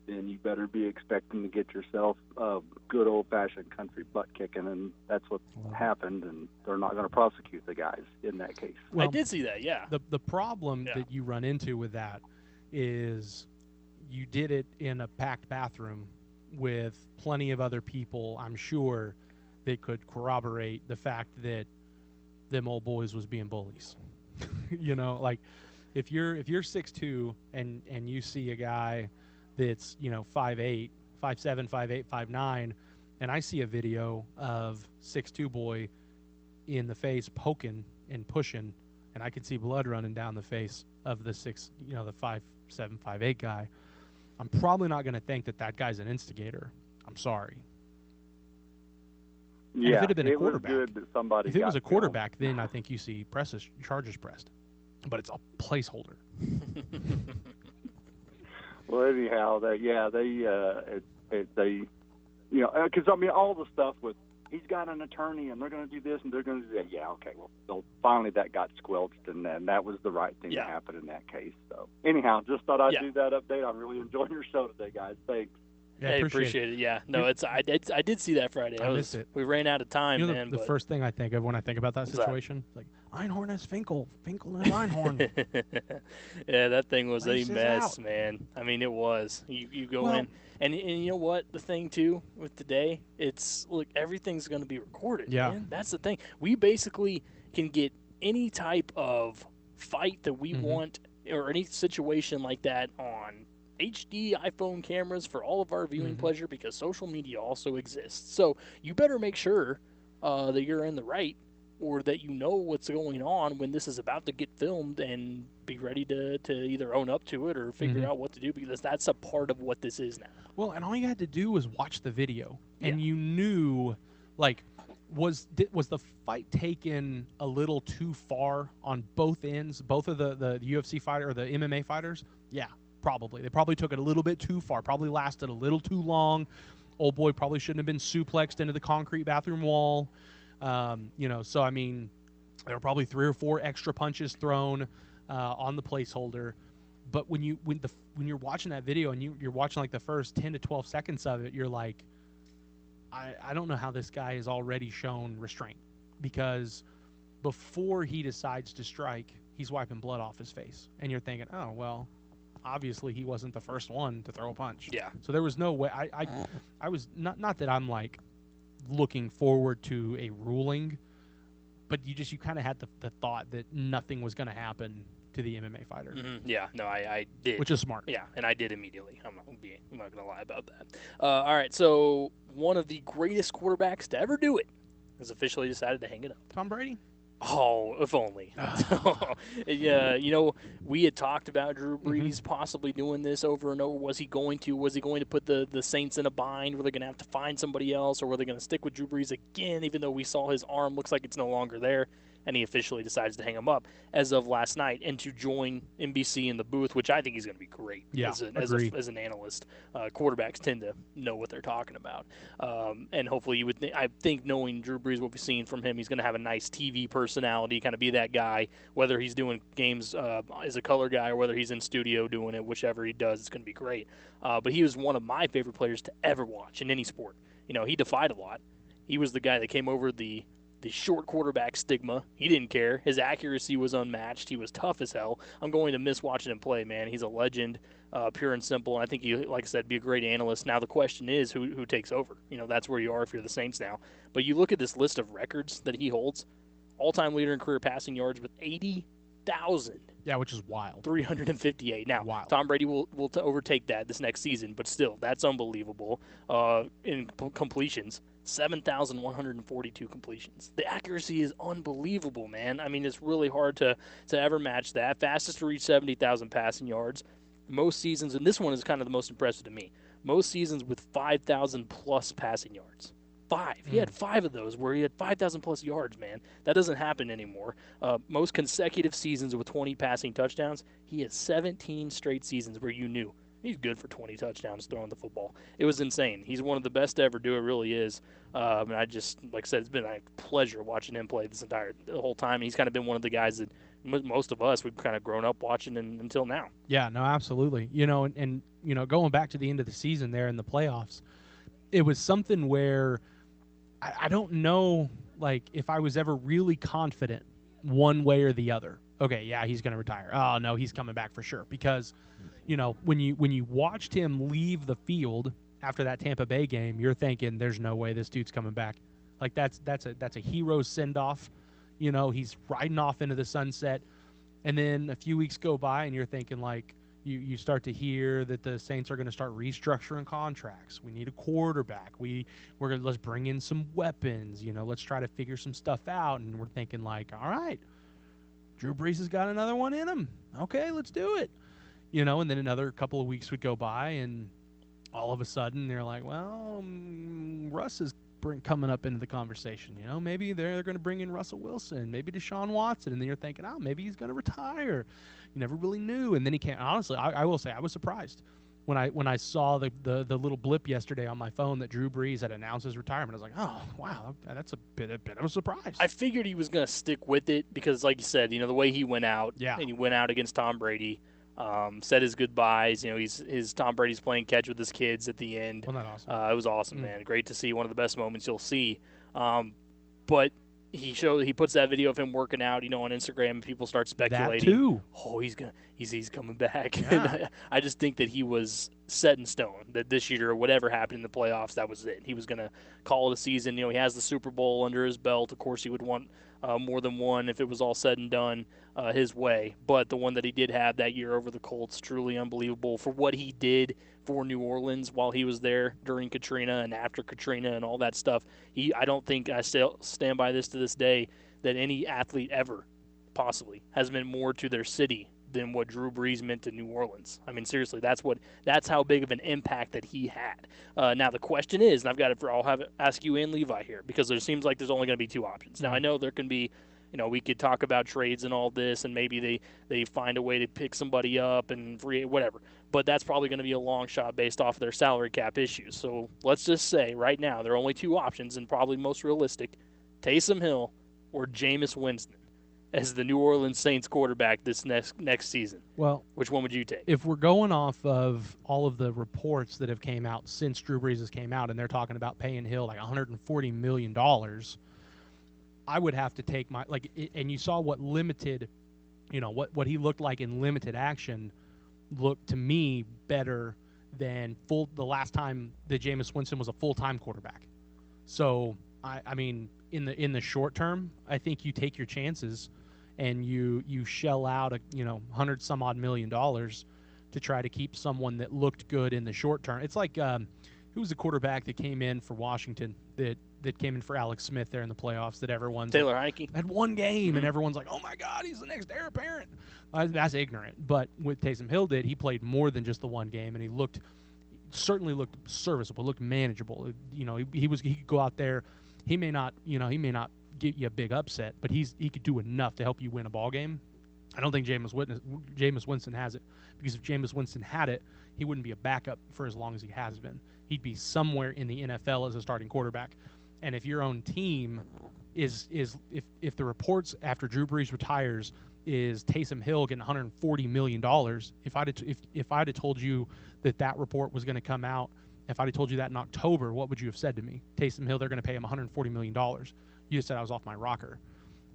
E: then you better be expecting to get yourself a good old-fashioned country butt kicking, and that's what happened, and they're not going to prosecute the guys in that case.
B: Well, I did see that, yeah.
A: The problem that you run into with that is you did it in a packed bathroom with plenty of other people, I'm sure, that could corroborate the fact that them old boys was being bullies. You know, like if you're 6'2" and you see a guy that's, 5'8", 5'7", 5'8", 5'9", and I see a video of 6'2" boy in the face poking and pushing, and I can see blood running down the face of the 5'7", 5'8" guy, I'm probably not going to think that guy's an instigator. I'm sorry.
E: Yeah,
A: and if it had been a
E: quarterback, was good that somebody
A: if it was a
E: killed.
A: quarterback, then I think you see charges pressed. But it's a placeholder.
E: Well, anyhow, they because I mean all the stuff with he's got an attorney and they're going to do this and they're going to do that. Yeah, okay. Well, finally that got squelched, and then that was the right thing to happen in that case. So anyhow, just thought I'd do that update. I'm really enjoying your show today, guys. Thanks.
A: Yeah,
B: I
A: appreciate it.
B: appreciate it. Yeah, no,
A: You-
B: I did see that Friday.
A: I missed it.
B: We ran out of time,
A: You know,
B: man.
A: the
B: but
A: first thing I think of when I think about that
B: What's that?
A: situation, it's like Einhorn has Finkel, Finkel has Einhorn.
B: Yeah, that thing was a
A: Race is
B: mess,
A: out.
B: man. I mean, it was. You go
A: Well-
B: in, and you know what? The thing too with today, it's look, everything's going to be recorded.
A: Yeah.
B: Man. That's the thing. We basically can get any type of fight that we want or any situation like that on HD iPhone cameras for all of our viewing pleasure because social media also exists. So you better make sure that you're in the right or that you know what's going on when this is about to get filmed and be ready to either own up to it or figure out what to do because that's a part of what this is now.
A: Well, and all you had to do was watch the video, and
B: Yeah.
A: you knew, like, was the fight taken a little too far on both ends, both of the UFC fighter or the MMA fighters? Yeah, probably. They probably took it a little bit too far. Probably lasted a little too long. Old boy probably shouldn't have been suplexed into the concrete bathroom wall. So I mean, there were probably 3 or 4 extra punches thrown on the placeholder. But when you're watching that video and you're watching like the first 10 to 12 seconds of it, you're like, I don't know how this guy has already shown restraint, because before he decides to strike, he's wiping blood off his face, and you're thinking, oh well, obviously he wasn't the first one to throw a punch.
B: Yeah.
A: So there was no way. I was not that I'm like looking forward to a ruling, but you kind of had the thought that nothing was going to happen to the MMA fighter,
B: Yeah, no, I did.
A: which is smart.
B: Yeah, and I did immediately. I'm not gonna lie about that. All right, so one of the greatest quarterbacks to ever do it has officially decided to hang it up.
A: Tom Brady.
B: Oh, if only. Yeah, we had talked about Drew Brees possibly doing this over and over. Was he going to? Was he going to put the Saints in a bind? Were they going to have to find somebody else, or were they going to stick with Drew Brees again, even though we saw his arm looks like it's no longer there? And he officially decides to hang him up as of last night and to join NBC in the booth, which I think he's going to be great
A: Yeah,
B: as an analyst. Quarterbacks tend to know what they're talking about. And hopefully I think knowing Drew Brees, what we've seen from him, he's going to have a nice TV personality, kind of be that guy, whether he's doing games as a color guy or whether he's in studio doing it, whichever he does, it's going to be great. But he was one of my favorite players to ever watch in any sport. He defied a lot. He was the guy that came over the short quarterback stigma. He didn't care. His accuracy was unmatched. He was tough as hell. I'm going to miss watching him play, man. He's a legend, pure and simple. And I think he, like I said, be a great analyst. Now the question is who takes over. That's where you are if you're the Saints now. But you look at this list of records that he holds. All-time leader in career passing yards with 80,000.
A: Yeah, which is wild.
B: 358. Now,
A: Wild.
B: Tom Brady will overtake that this next season, but still, that's unbelievable. In completions, 7,142 completions. The accuracy is unbelievable, man. I mean, it's really hard to ever match that. Fastest to reach 70,000 passing yards. Most seasons, and this one is kind of the most impressive to me, most seasons with 5,000 plus passing yards. 5. He had 5 of those where he had 5,000 plus yards, man. That doesn't happen anymore. Most consecutive seasons with 20 passing touchdowns. He has 17 straight seasons where you knew he's good for 20 touchdowns throwing the football. It was insane. He's one of the best to ever do it, really is. And I just, like I said, it's been a pleasure watching him play the whole time. He's kind of been one of the guys that most of us, we've kind of grown up watching until now.
A: Yeah, no, absolutely. And going back to the end of the season there in the playoffs, it was something where I don't know, like, if I was ever really confident one way or the other. Okay, yeah, he's going to retire. Oh, no, he's coming back for sure. Because, when you watched him leave the field after that Tampa Bay game, you're thinking there's no way this dude's coming back. Like, that's a hero send-off. He's riding off into the sunset. And then a few weeks go by, and you're thinking, like, you start to hear that the Saints are going to start restructuring contracts. We need a quarterback. Let's bring in some weapons. Let's try to figure some stuff out. And we're thinking, like, all right, Drew Brees has got another one in him. Okay, let's do it. And then another couple of weeks would go by, and all of a sudden they're like, well, Russ is coming up into the conversation. Maybe they're going to bring in Russell Wilson, maybe Deshaun Watson, and then you're thinking, oh, maybe he's going to retire. You never really knew. And then he can't. Honestly, I will say I was surprised when I saw the little blip yesterday on my phone that Drew Brees had announced his retirement. I was like, oh, wow, that's a bit of a surprise.
B: I figured he was going to stick with it because, like you said, the way he went out,
A: Yeah.
B: and he went out against Tom Brady, said his goodbyes. You know, his Tom Brady's playing catch with his kids at the end.
A: Wasn't that awesome?
B: It was awesome, man. Great to see. One of the best moments you'll see. But he puts that video of him working out, you know, on Instagram, and people start speculating.
A: That too.
B: Oh, he's coming back.
A: Yeah.
B: I just think that he was set in stone that this year, whatever happened in the playoffs, that was it. He was gonna call it a season. You know, he has the Super Bowl under his belt. Of course, he would want more than one if it was all said and done his way. But the one that he did have that year over the Colts, truly unbelievable for what he did for New Orleans while he was there during Katrina and after Katrina and all that stuff. I don't think, I still stand by this to this day, that any athlete ever possibly has meant more to their city than what Drew Brees meant to New Orleans. I mean, seriously, that's how big of an impact that he had. Now the question is, and I've got it for, ask you and Levi here, because there seems like there's only going to be two options. Now I know there can be, you know, we could talk about trades and all this, and maybe they find a way to pick somebody up and free whatever. But that's probably going to be a long shot based off of their salary cap issues. So let's just say right now there are only two options, and probably most realistic: Taysom Hill or Jameis Winston as the New Orleans Saints quarterback this next season.
A: Well,
B: which one would you take?
A: if we're going off of all of the reports that have came out since Drew Brees has came out, and they're talking about paying Hill like $140 million, I would have to take and you saw what limited, you know, what he looked like in limited action looked to me better than the last time that Jameis Winston was a full-time quarterback. So, I mean, in the short term, I think you take your chances and you shell out $100 some odd million to try to keep someone that looked good in the short term. It's like who was the quarterback that came in for Washington that came in for Alex Smith there in the playoffs that everyone's
B: Taylor Heineke
A: had one game and everyone's like, oh my God, he's the next heir apparent. That's ignorant. But what Taysom Hill did, he played more than just the one game, and he certainly looked serviceable, looked manageable. You know, he could go out there. He may not get you a big upset, but he could do enough to help you win a ball game. I don't think Jameis Winston has it, because if Jameis Winston had it, he wouldn't be a backup for as long as he has been. He'd be somewhere in the NFL as a starting quarterback. And if your own team if the reports after Drew Brees retires is Taysom Hill getting $140 million, if I'd have told you that report was going to come out, if I'd have told you that in October, what would you have said to me? Taysom Hill, they're going to pay him $140 million. You just said I was off my rocker.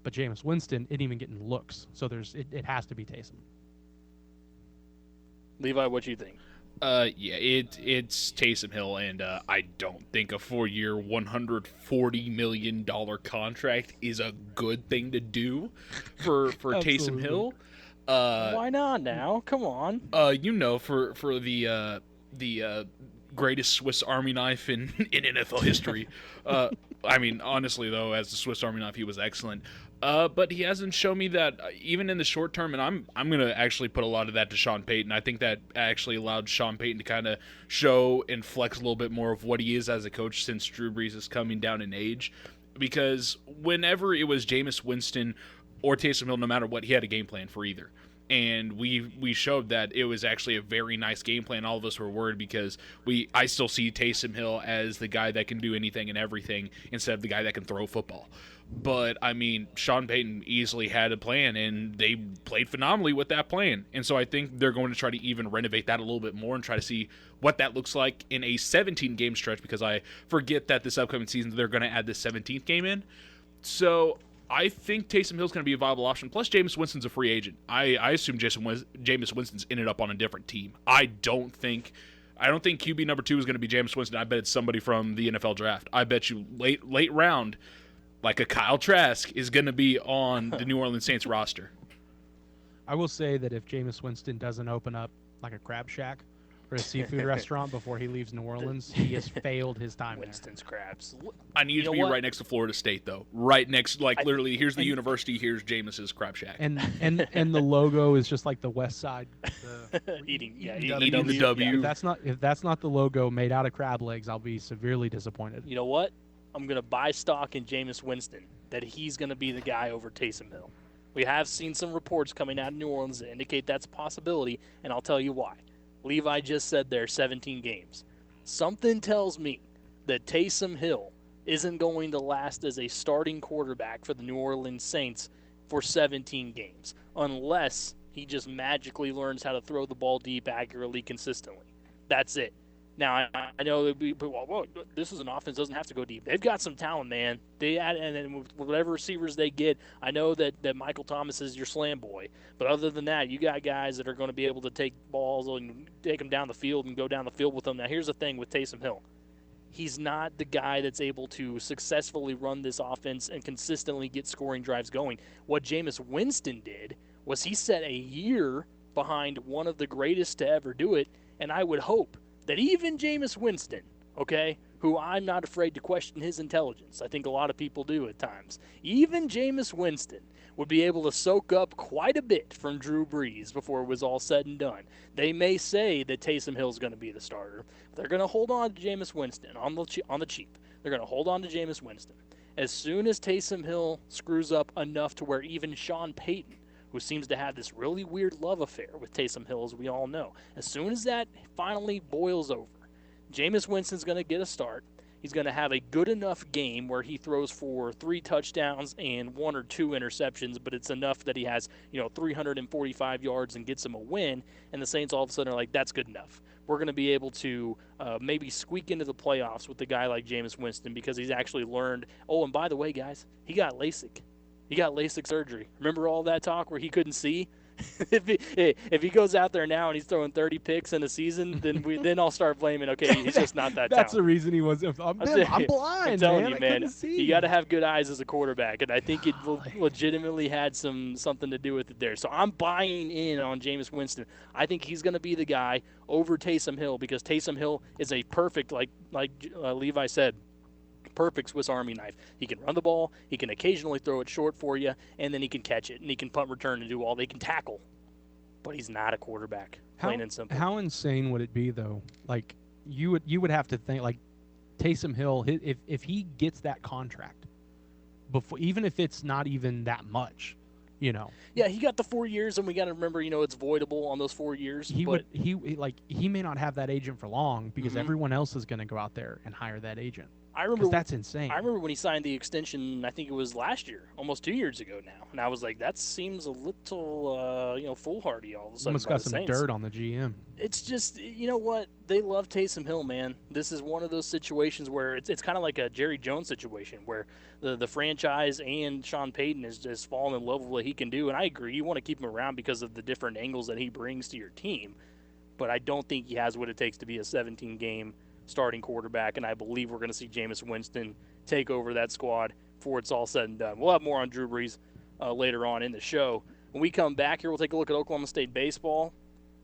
A: But Jameis Winston isn't even getting looks. So it has to be Taysom.
B: Levi, what do you think?
C: It's Taysom Hill, and I don't think a 4-year, $140 million contract is a good thing to do for Taysom Hill.
B: Why not now? Come on.
C: For the greatest Swiss Army knife in NFL history. I mean, honestly, though, as the Swiss Army knife, he was excellent. But he hasn't shown me that even in the short term, and I'm going to actually put a lot of that to Sean Payton. I think that actually allowed Sean Payton to kind of show and flex a little bit more of what he is as a coach since Drew Brees is coming down in age. Because whenever it was Jameis Winston or Taysom Hill, no matter what, he had a game plan for either. And we showed that it was actually a very nice game plan. All of us were worried because I still see Taysom Hill as the guy that can do anything and everything instead of the guy that can throw football. But, I mean, Sean Payton easily had a plan, and they played phenomenally with that plan. And so I think they're going to try to even renovate that a little bit more and try to see what that looks like in a 17-game stretch, because I forget that this upcoming season they're going to add the 17th game in. So I think Taysom Hill's going to be a viable option. Plus, Jameis Winston's a free agent. I assume Jameis Winston's ended up on a different team. I don't think QB number 2 is going to be Jameis Winston. I bet it's somebody from the NFL draft. I bet you late round, like a Kyle Trask, is going to be on the New Orleans Saints roster.
A: I will say that if Jameis Winston doesn't open up like a crab shack or a seafood restaurant before he leaves New Orleans, he has failed his time
B: Winston's Crabs.
C: I need it to be right next to Florida State, though. Right next, literally, here's the university, here's Jameis's crab shack.
A: And the logo is just like the West Side.
B: Eating
C: the W.
A: If that's not the logo made out of crab legs, I'll be severely disappointed.
B: You know what? I'm going to buy stock in Jameis Winston, that he's going to be the guy over Taysom Hill. We have seen some reports coming out of New Orleans that indicate that's a possibility, and I'll tell you why. Levi just said there 17 games. Something tells me that Taysom Hill isn't going to last as a starting quarterback for the New Orleans Saints for 17 games, unless He just magically learns how to throw the ball deep accurately, consistently. That's it. Now I know it'd be, well, this is an offense doesn't have to go deep. They've got some talent, man. They add, and then with whatever receivers they get, I know that Michael Thomas is your slam boy, but other than that, you got guys that are going to be able to take balls and take them down the field and go down the field with them. Now here's the thing with Taysom Hill. He's not the guy that's able to successfully run this offense and consistently get scoring drives going. What Jameis Winston did was he set a year behind one of the greatest to ever do it, and I would hope that even Jameis Winston, okay, who I'm not afraid to question his intelligence, I think a lot of people do at times, even Jameis Winston would be able to soak up quite a bit from Drew Brees before it was all said and done. They may say that Taysom Hill is going to be the starter, but they're going to hold on to Jameis Winston on the cheap. They're going to hold on to Jameis Winston. As soon as Taysom Hill screws up enough to where even Sean Payton, who seems to have this really weird love affair with Taysom Hill, as we all know, as soon as that finally boils over, Jameis Winston's going to get a start. He's going to have a good enough game where he throws for 3 touchdowns and 1 or 2 interceptions, but it's enough that he has, 345 yards and gets him a win, and the Saints all of a sudden are like, that's good enough. We're going to be able to maybe squeak into the playoffs with a guy like Jameis Winston because he's actually learned. Oh, and by the way, guys, he got LASIK. He got LASIK surgery. Remember all that talk where he couldn't see? if he goes out there now and he's throwing 30 picks in a season, then I'll start blaming. Okay, he's just not that.
A: That's
B: talented.
A: the reason he was. I'm blind.
B: I'm telling
A: man.
B: you, man.
A: See.
B: You got to have good eyes as a quarterback, and I think it legitimately had something to do with it there. So I'm buying in on Jameis Winston. I think he's going to be the guy over Taysom Hill because Taysom Hill is a perfect, like Levi said, perfect Swiss Army knife. He can run the ball, he can occasionally throw it short for you, and then he can catch it, and he can punt return and do all. They can tackle, but he's not a quarterback, plain and simple.
A: How insane would it be, though? Like, you would have to think, like, Taysom Hill, if he gets that contract, before, even if it's not even that much,
B: Yeah, he got the 4 years, and we got to remember, it's voidable on those 4 years.
A: He may not have that agent for long because everyone else is going to go out there and hire that agent.
B: I remember
A: that's insane.
B: I remember when he signed the extension. I think it was last year, almost 2 years ago now, and I was like, that seems a little, foolhardy all of a sudden.
A: Almost got some dirt on the GM.
B: It's just, you know what? They love Taysom Hill, man. This is one of those situations where it's kind of like a Jerry Jones situation where the franchise and Sean Payton is just falling in love with what he can do. And I agree, you want to keep him around because of the different angles that he brings to your team. But I don't think he has what it takes to be a 17-game starting quarterback, and I believe we're going to see Jameis Winston take over that squad before it's all said and done. We'll have more on Drew Brees later on in the show. When we come back here, we'll take a look at Oklahoma State baseball,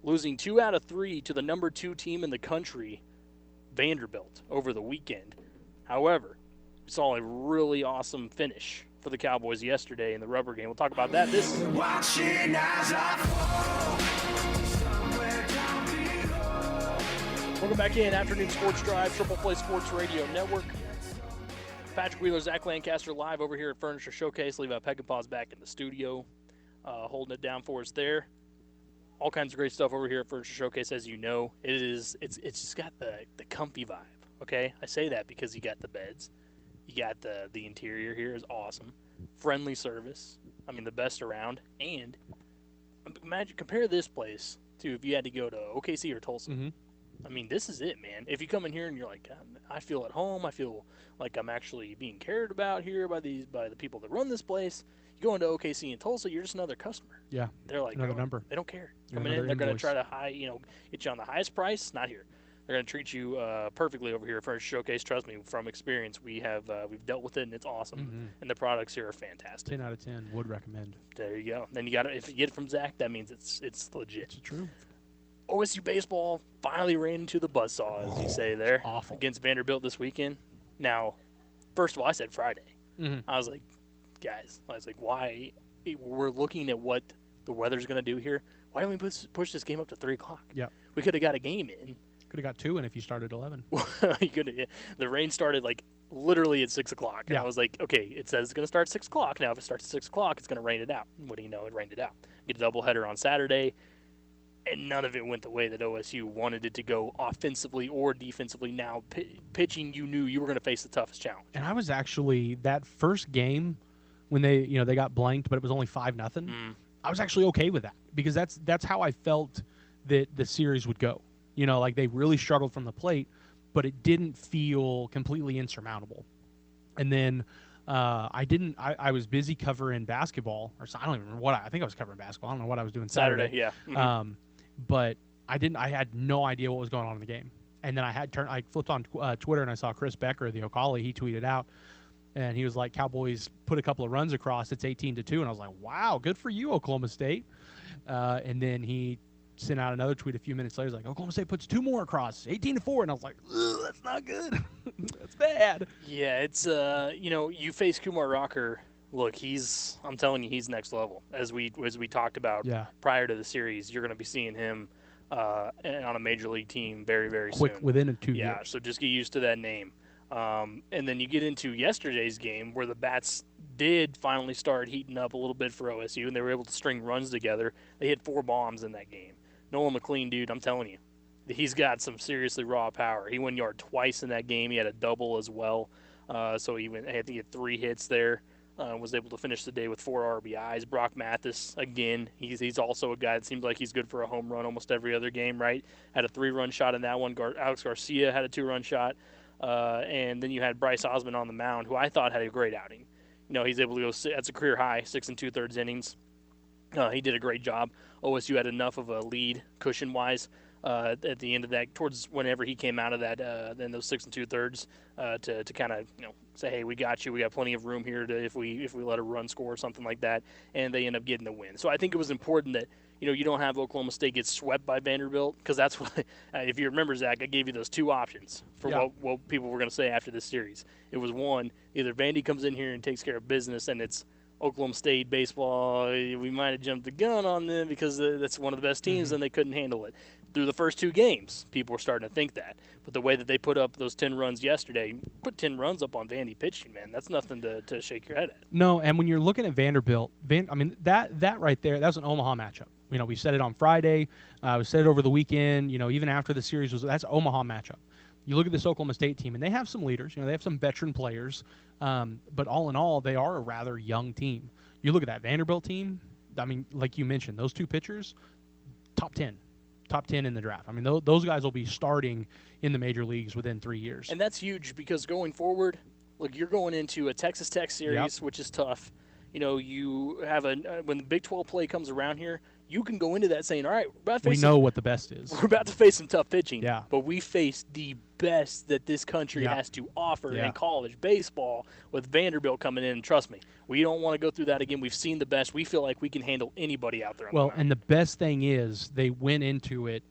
B: losing 2 out of 3 to the number 2 team in the country, Vanderbilt, over the weekend. However, we saw a really awesome finish for the Cowboys yesterday in the rubber game. We'll talk about that.
D: Watching as I fall.
B: Welcome back in. Afternoon Sports Drive, Triple Play Sports Radio Network. Patrick Wheeler, Zach Lancaster live over here at Furniture Showcase. Levi Peckinpah's back in the studio, holding it down for us there. All kinds of great stuff over here at Furniture Showcase, as you know. It's just got the comfy vibe, okay? I say that because you got the beds. You got the interior here is awesome. Friendly service. I mean, the best around. And compare this place to if you had to go to OKC or Tulsa.
A: Mm-hmm.
B: I mean, this is it, man. If you come in here and you're like, I feel at home, I feel like I'm actually being cared about here by the people that run this place. You go into OKC and Tulsa, you're just another customer.
A: Yeah,
B: they're like
A: another number.
B: They don't care.
A: You're
B: Coming in, they're going to
A: invoice.
B: try to get you on the highest price. Not here. They're going to treat you perfectly over here at Furniture Showcase. Trust me, from experience, we've dealt with it and it's awesome. And the products here are fantastic.
A: 10 out of 10 would recommend.
B: There you go. Then if you get it from Zach, that means it's legit.
A: It's true.
B: OSU baseball finally ran into the buzzsaw, as you say there,
A: awful.
B: Against Vanderbilt this weekend. Now, first of all, I said Friday.
A: Mm-hmm.
B: I was like, guys, why? We're looking at what the weather's going to do here. Why don't we push this game up to 3 o'clock?
A: Yeah.
B: We could have got a game in.
A: Could have got 2 in if you started 11.
B: The rain started literally at 6 o'clock. And
A: yeah.
B: I was like, okay, it says it's going to start at 6 o'clock. Now, if it starts at 6 o'clock, it's going to rain it out. What do you know? It rained it out. Get a doubleheader on Saturday. And none of it went the way that OSU wanted it to go offensively or defensively. Now, pitching, you knew you were going to face the toughest challenge.
A: And I was actually, that first game when they got blanked, but it was only 5-0. I was actually okay with that because that's how I felt that the series would go. You know, like they really struggled from the plate, but it didn't feel completely insurmountable. And then I didn't. I was busy covering basketball, or I don't even remember what I think I was covering basketball. I don't know what I was doing Saturday.
B: Yeah. Mm-hmm.
A: But I didn't. I had no idea what was going on in the game. And then I flipped on Twitter and I saw Chris Becker, the Ocali. He tweeted out, and he was like, "Cowboys put a couple of runs across. It's 18-2." And I was like, "Wow, good for you, Oklahoma State." And then he sent out another tweet a few minutes later. He's like, "Oklahoma State puts 2 more across, 18-4." And I was like, "Ugh, that's not good. That's bad."
B: Yeah, it's you face Kumar Rocker. Look, I'm telling you, he's next level. As we talked about prior to the series, you're going to be seeing him on a major league team very, very
A: quick
B: soon.
A: within 2 years.
B: Yeah, so just get used to that name. And then you get into yesterday's game where the bats did finally start heating up a little bit for OSU, and they were able to string runs together. They hit 4 bombs in that game. Nolan McLean, dude, I'm telling you, he's got some seriously raw power. He went yard twice in that game. He had a double as well. So he had to get 3 hits there. Was able to finish the day with 4 RBIs. Brock Mathis, again, he's also a guy that seems like he's good for a home run almost every other game, right? Had a 3-run shot in that one. Alex Garcia had a 2-run shot. And then you had Bryce Osmond on the mound, who I thought had a great outing. He's able to go, that's a career high, 6 2/3 innings. He did a great job. OSU had enough of a lead cushion-wise at the end of that, towards whenever he came out of that, then those 6 2/3 to kind of say, hey, we got you. We got plenty of room here to if we let a run score or something like that, and they end up getting the win. So I think it was important that you don't have Oklahoma State get swept by Vanderbilt, because that's what if you remember, Zach, I gave you those 2 options for what people were going to say after this series. It was one, either Vandy comes in here and takes care of business, and it's Oklahoma State baseball, we might have jumped the gun on them because that's one of the best teams, and they couldn't handle it. Through the first 2 games, people were starting to think that. But the way that they put up those 10 runs yesterday, put 10 runs up on Vandy pitching, man, that's nothing to shake your head at.
A: No, and when you're looking at Vanderbilt, that right there, that was an Omaha matchup. We said it on Friday. We said it over the weekend. Even after the series that's an Omaha matchup. You look at this Oklahoma State team, and they have some leaders. They have some veteran players. But all in all, they are a rather young team. You look at that Vanderbilt team, like you mentioned, those 2 pitchers, top 10 in the draft. Those guys will be starting in the major leagues within 3 years.
B: And that's huge, because going forward, look, you're going into a Texas Tech series, which is tough. You have when the Big 12 play comes around here, you can go into that saying, all right,
A: we know what the best is.
B: We're about to face some tough pitching,
A: yeah,
B: but we face the best that this country has to offer in college baseball with Vanderbilt coming in. And trust me, we don't want to go through that again. We've seen the best. We feel like we can handle anybody out there.
A: And the best thing is they went into it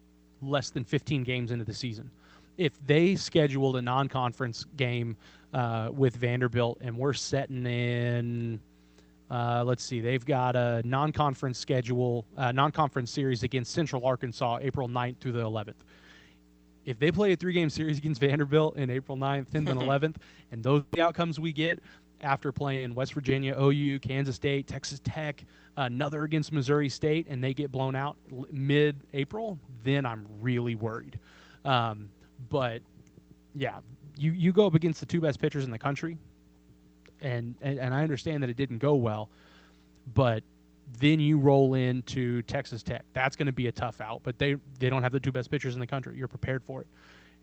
A: less than 15 games into the season. If they scheduled a non-conference game with Vanderbilt, and we're setting in – let's see. They've got a non-conference schedule, non-conference series against Central Arkansas, April 9th through the 11th. If they play a 3-game series against Vanderbilt in April 9th, 10th, and 11th, and those are the outcomes we get after playing West Virginia, OU, Kansas State, Texas Tech, another against Missouri State, and they get blown out mid-April, then I'm really worried. But, yeah, you go up against the 2 best pitchers in the country, and I understand that it didn't go well, but then you roll into Texas Tech. That's going to be a tough out, but they don't have the 2 best pitchers in the country. You're prepared for it.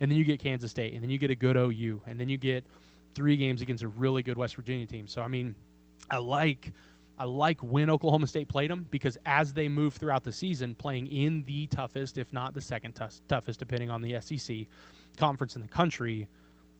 A: And then you get Kansas State, and then you get a good OU, and then you get 3 games against a really good West Virginia team. So, I like when Oklahoma State played them, because as they move throughout the season, playing in the toughest, if not the second toughest, depending on the SEC conference in the country,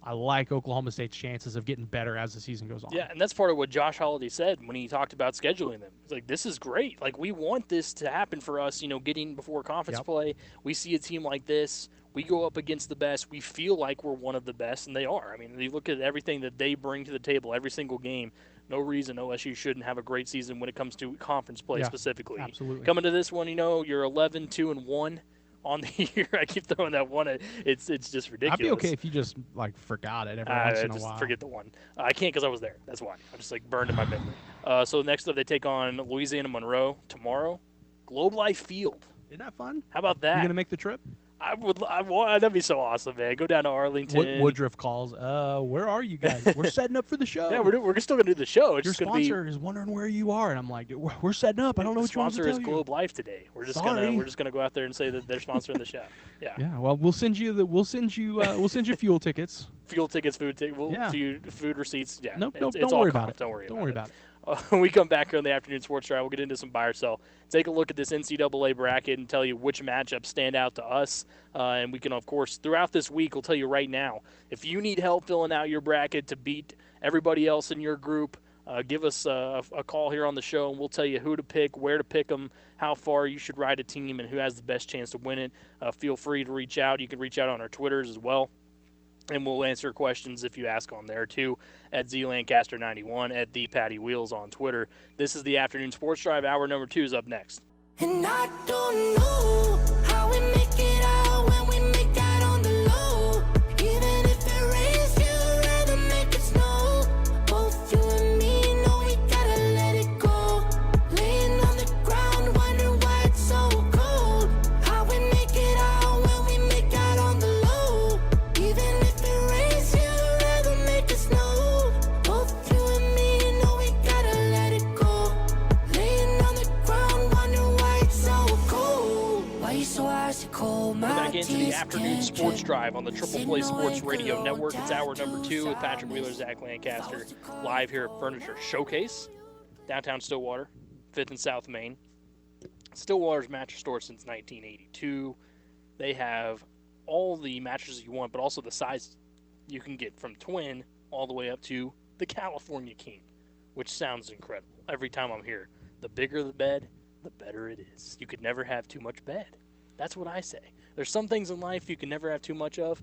A: I like Oklahoma State's chances of getting better as the season goes on.
B: Yeah, and that's part of what Josh Holiday said when he talked about scheduling them. He's like, this is great. Like, we want this to happen for us, getting before conference play. We see a team like this. We go up against the best. We feel like we're one of the best, and they are. You look at everything that they bring to the table every single game. No reason OSU shouldn't have a great season when it comes to conference play specifically.
A: Absolutely.
B: Coming to this one, you're 11-2-1. On the year, I keep throwing that one. It's just ridiculous.
A: I'd be okay if you just forgot it every once in a while.
B: Forget the one. I can't, because I was there. That's why. I'm just burned in my memory. So next up, they take on Louisiana Monroe tomorrow. Globe Life Field.
A: Isn't that fun?
B: How about that?
A: You gonna make the trip?
B: That'd be so awesome, man. Go down to Arlington.
A: Woodruff calls. Where are you guys? We're setting up for the show.
B: Yeah, we're still gonna do the show. It's
A: Your
B: just gonna be.
A: sponsor is wondering where you are, and I'm like, we're setting up. I don't know
B: The
A: what you want to
B: sponsor
A: tell
B: is
A: you.
B: Globe Life today. We're just
A: Sorry.
B: gonna go out there and say that they're sponsoring the show. Yeah.
A: Yeah. Well, we'll send you fuel tickets.
B: Fuel tickets, food
A: Yeah.
B: food receipts. Yeah.
A: Nope.
B: It's
A: Don't
B: all
A: worry
B: comp.
A: about it.
B: Don't worry.
A: Don't worry about it.
B: When we come back on the afternoon sports drive, we'll get into some buy or sell. Take a look at this NCAA bracket and tell you which matchups stand out to us. And we can, of course, throughout this week, we'll tell you right now, if you need help filling out your bracket to beat everybody else in your group, give us a call here on the show, and we'll tell you who to pick, where to pick them, how far you should ride a team, and who has the best chance to win it. Feel free to reach out. You can reach out on our Twitters as well. And we'll answer questions if you ask on there, too, at ZLancaster91, at The Patty Wheels on Twitter. This is the Afternoon Sports Drive. Hour number 2 is up next.
F: And I don't know how we make it out when we make out on the low. Even if it rains, you'd rather make it snow. Both you and me know we gotta let it go. Laying on the ground, wondering why it's so cold. How we make it out when we make out on the low. Even if it rains, you'd rather make it snow. Both you and me know we gotta let it go. Laying on the ground, wondering why it's so cold. Why you so icy cold?
B: We're back into the Afternoon Sports Drive on the Triple Play Sports Radio Network. It's hour number 2 with Patrick Wheeler, Zach Lancaster, live here at Furniture Showcase, downtown Stillwater, 5th and South Main. Stillwater's mattress store since 1982. They have all the mattresses you want, but also the size you can get from twin all the way up to the California King, which sounds incredible. Every time I'm here, the bigger the bed, the better it is. You could never have too much bed. That's what I say. There's some things in life you can never have too much of.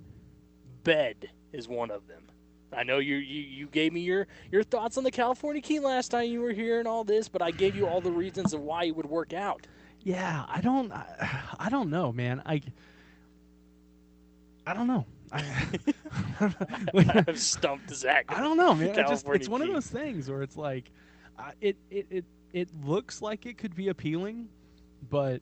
B: Bed is one of them. I know you gave me your thoughts on the California King last time you were here and all this, but I gave you all the reasons of why it would work out.
A: Yeah, I don't know, man. I don't know.
B: I've stumped Zach.
A: I don't know, man.
B: California
A: It's one of
B: King.
A: those things where it's like, it looks like it could be appealing, but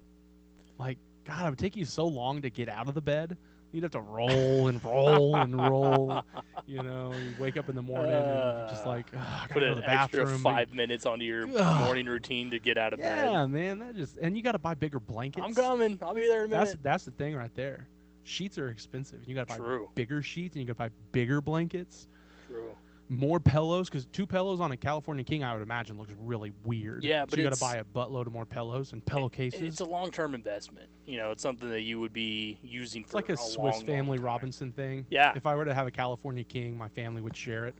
A: like, God, it would take you so long to get out of the bed. You'd have to roll and roll and roll. You know, you wake up in the morning and you're just like, I
B: Put
A: gotta go to
B: an
A: the
B: extra
A: bathroom.
B: 5 minutes onto your
A: Ugh.
B: morning routine to get out of bed.
A: Yeah, man, and you got to buy bigger blankets.
B: I'm coming. I'll be there in a minute.
A: That's the thing right there. Sheets are expensive. You got to buy
B: True.
A: bigger sheets and you got to buy bigger blankets.
B: True.
A: More pillows, because 2 pillows on a California King, I would imagine, looks really weird.
B: Yeah,
A: so
B: but
A: you got to
B: it's-
A: buy a buttload of more pillows and pillowcases.
B: It's a long-term investment. You know, it's something that you would be using
A: It's
B: for
A: like a Swiss
B: long,
A: Family
B: long time.
A: Robinson thing.
B: Yeah.
A: If I were to have a California King, my family would share it.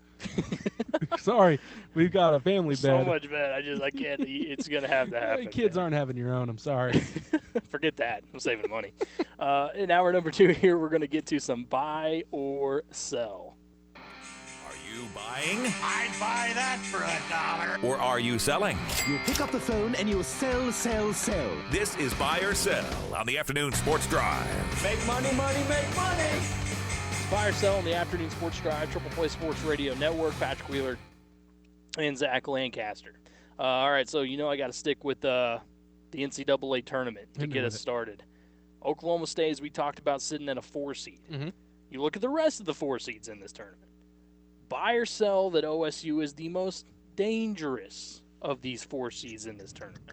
A: Sorry, we've got a family bed.
B: So much bed. I can't. It's gonna have to happen.
A: Kids
B: man.
A: aren't having your own. I'm sorry.
B: Forget that. I'm saving money. In hour number 2 here, we're gonna get to some buy or sell.
G: Are you buying
D: I'd buy that for $1.
G: or are you selling?
H: You pick up the phone and you sell, sell, sell.
G: This is Buy or Sell on the Afternoon Sports Drive.
B: Make money, money, make money. Buy or sell on the Afternoon Sports Drive, Triple Play Sports Radio Network. Patrick Wheeler and Zach Lancaster. All right, so I got to stick with the NCAA tournament to
A: Hit me
B: get
A: with
B: us
A: it.
B: started. Oklahoma State, as we talked about, sitting at a 4 seed.
A: Mhm.
B: You look at the rest of the 4 seeds in this tournament. Buy or sell that OSU is the most dangerous of these 4 seeds in this tournament.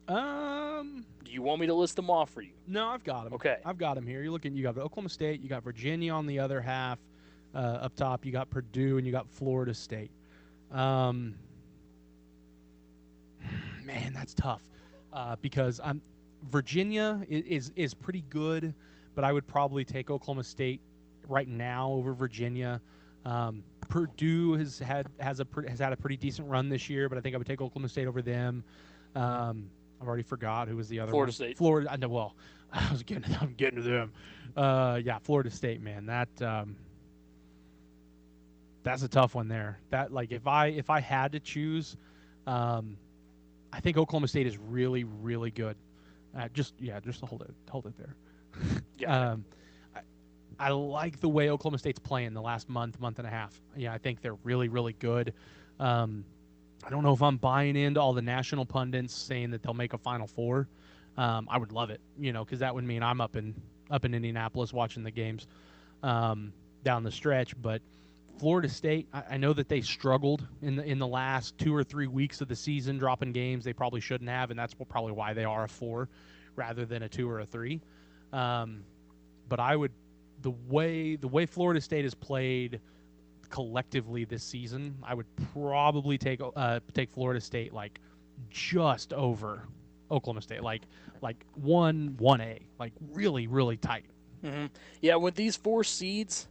B: Do you want me to list them off for you?
A: No, I've got him.
B: Okay.
A: I've got him here. You're looking. You got Oklahoma State. You got Virginia on the other half. Up top, you got Purdue and you got Florida State. Man, that's tough because Virginia is pretty good, but I would probably take Oklahoma State right now over Virginia. Purdue has had a pretty decent run this year, but I think I would take Oklahoma State over them. I've already forgot who was the other
B: Florida
A: one.
B: State.
A: Florida. I know. Well, I'm getting to them. Yeah, Florida State, man. That's a tough one there. That if I had to choose, I think Oklahoma State is really, really good. Just hold it there.
B: Yeah.
A: I like the way Oklahoma State's playing the last month and a half. Yeah, I think they're really, really good. I don't know if I'm buying into all the national pundits saying that they'll make a Final Four. I would love it, because that would mean I'm up in up in Indianapolis watching the games down the stretch. But Florida State, I know that they struggled in the last 2 or 3 weeks of the season, dropping games they probably shouldn't have, and that's probably why they are a 4 rather than a 2 or a 3. But I would the way Florida State has played collectively this season, I would probably take Florida State like just over Oklahoma State, like 1A, like really really tight.
B: Mm-hmm. Yeah, with these 4 seeds,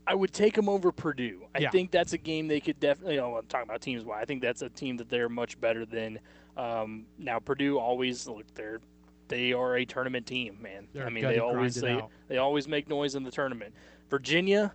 B: I would take them over Purdue. I
A: Yeah.
B: think that's a game they could definitely. I'm talking about teams. Why I think that's a team that they're much better than. Now Purdue always look they are a tournament team, man.
A: They're
B: I mean
A: gutty,
B: they always
A: grinding out.
B: they always make noise in the tournament. Virginia,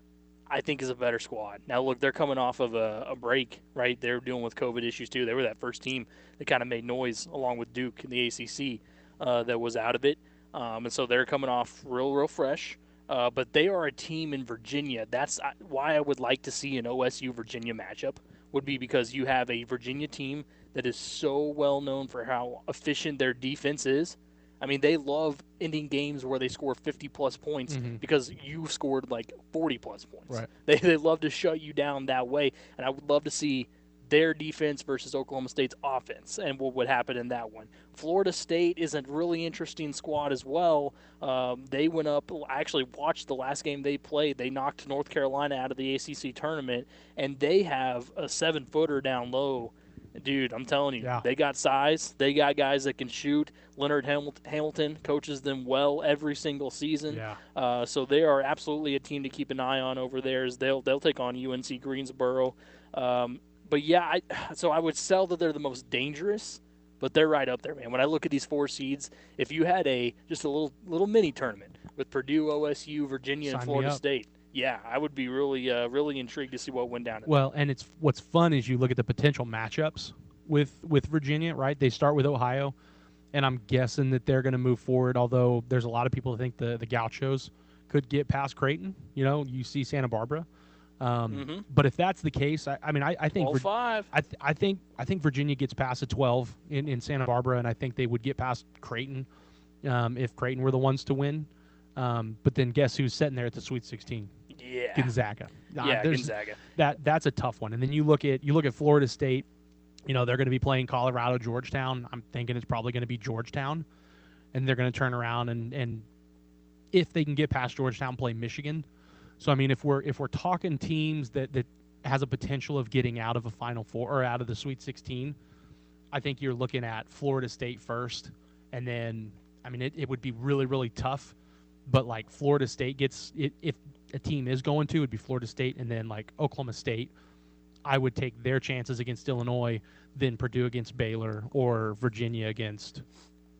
B: I think, is a better squad. Now look, they're coming off of a break, right? They're dealing with COVID issues too. They were that first team that kind of made noise along with Duke in the ACC that was out of it, and so they're coming off real fresh. But they are a team in Virginia. That's why I would like to see an OSU Virginia matchup. Would be because you have a Virginia team that is so well known for how efficient their defense is. I mean, they love ending games where they score 50-plus points because you scored like 40-plus points.
A: Right.
B: They love to shut you down that way, and I would love to see their defense versus Oklahoma State's offense and what would happen in that one. Florida State is a really interesting squad as well. They went up. I actually watched the last game they played. They knocked North Carolina out of the ACC tournament, and they have a 7-footer down low. Dude, I'm telling you,
A: Yeah.
B: they got size. They got guys that can shoot. Leonard Hamilton coaches them well every single season.
A: Yeah.
B: So they are absolutely a team to keep an eye on over there. As they'll take on UNC Greensboro. But yeah, so I would sell that they're the most dangerous, but they're right up there, man. When I look at these 4 seeds, if you had just a little mini tournament with Purdue, OSU, Virginia,
A: Sign
B: and
A: me
B: Florida
A: up.
B: State, yeah, I would be really intrigued to see what went down.
A: Well, and what's fun is you look at the potential matchups with Virginia, right? They start with Ohio, and I'm guessing that they're going to move forward. Although there's a lot of people that think the Gauchos could get past Creighton. You see Santa Barbara. But if that's the case, I think
B: all 5.
A: I think Virginia gets past a 12 in Santa Barbara, and I think they would get past Creighton if Creighton were the ones to win. But then guess who's sitting there at the Sweet 16?
B: Yeah,
A: Gonzaga.
B: Yeah, Gonzaga.
A: That's a tough one. And then you look at Florida State. They're going to be playing Colorado, Georgetown. I'm thinking it's probably going to be Georgetown, and they're going to turn around and if they can get past Georgetown, play Michigan. So I mean, if we're talking teams that has a potential of getting out of a Final Four or out of the Sweet 16, I think you're looking at Florida State first, and then I mean it would be really really tough, but like Florida State gets it if a team is going to, it'd be Florida State, and then like Oklahoma State, I would take their chances against Illinois, then Purdue against Baylor, or Virginia against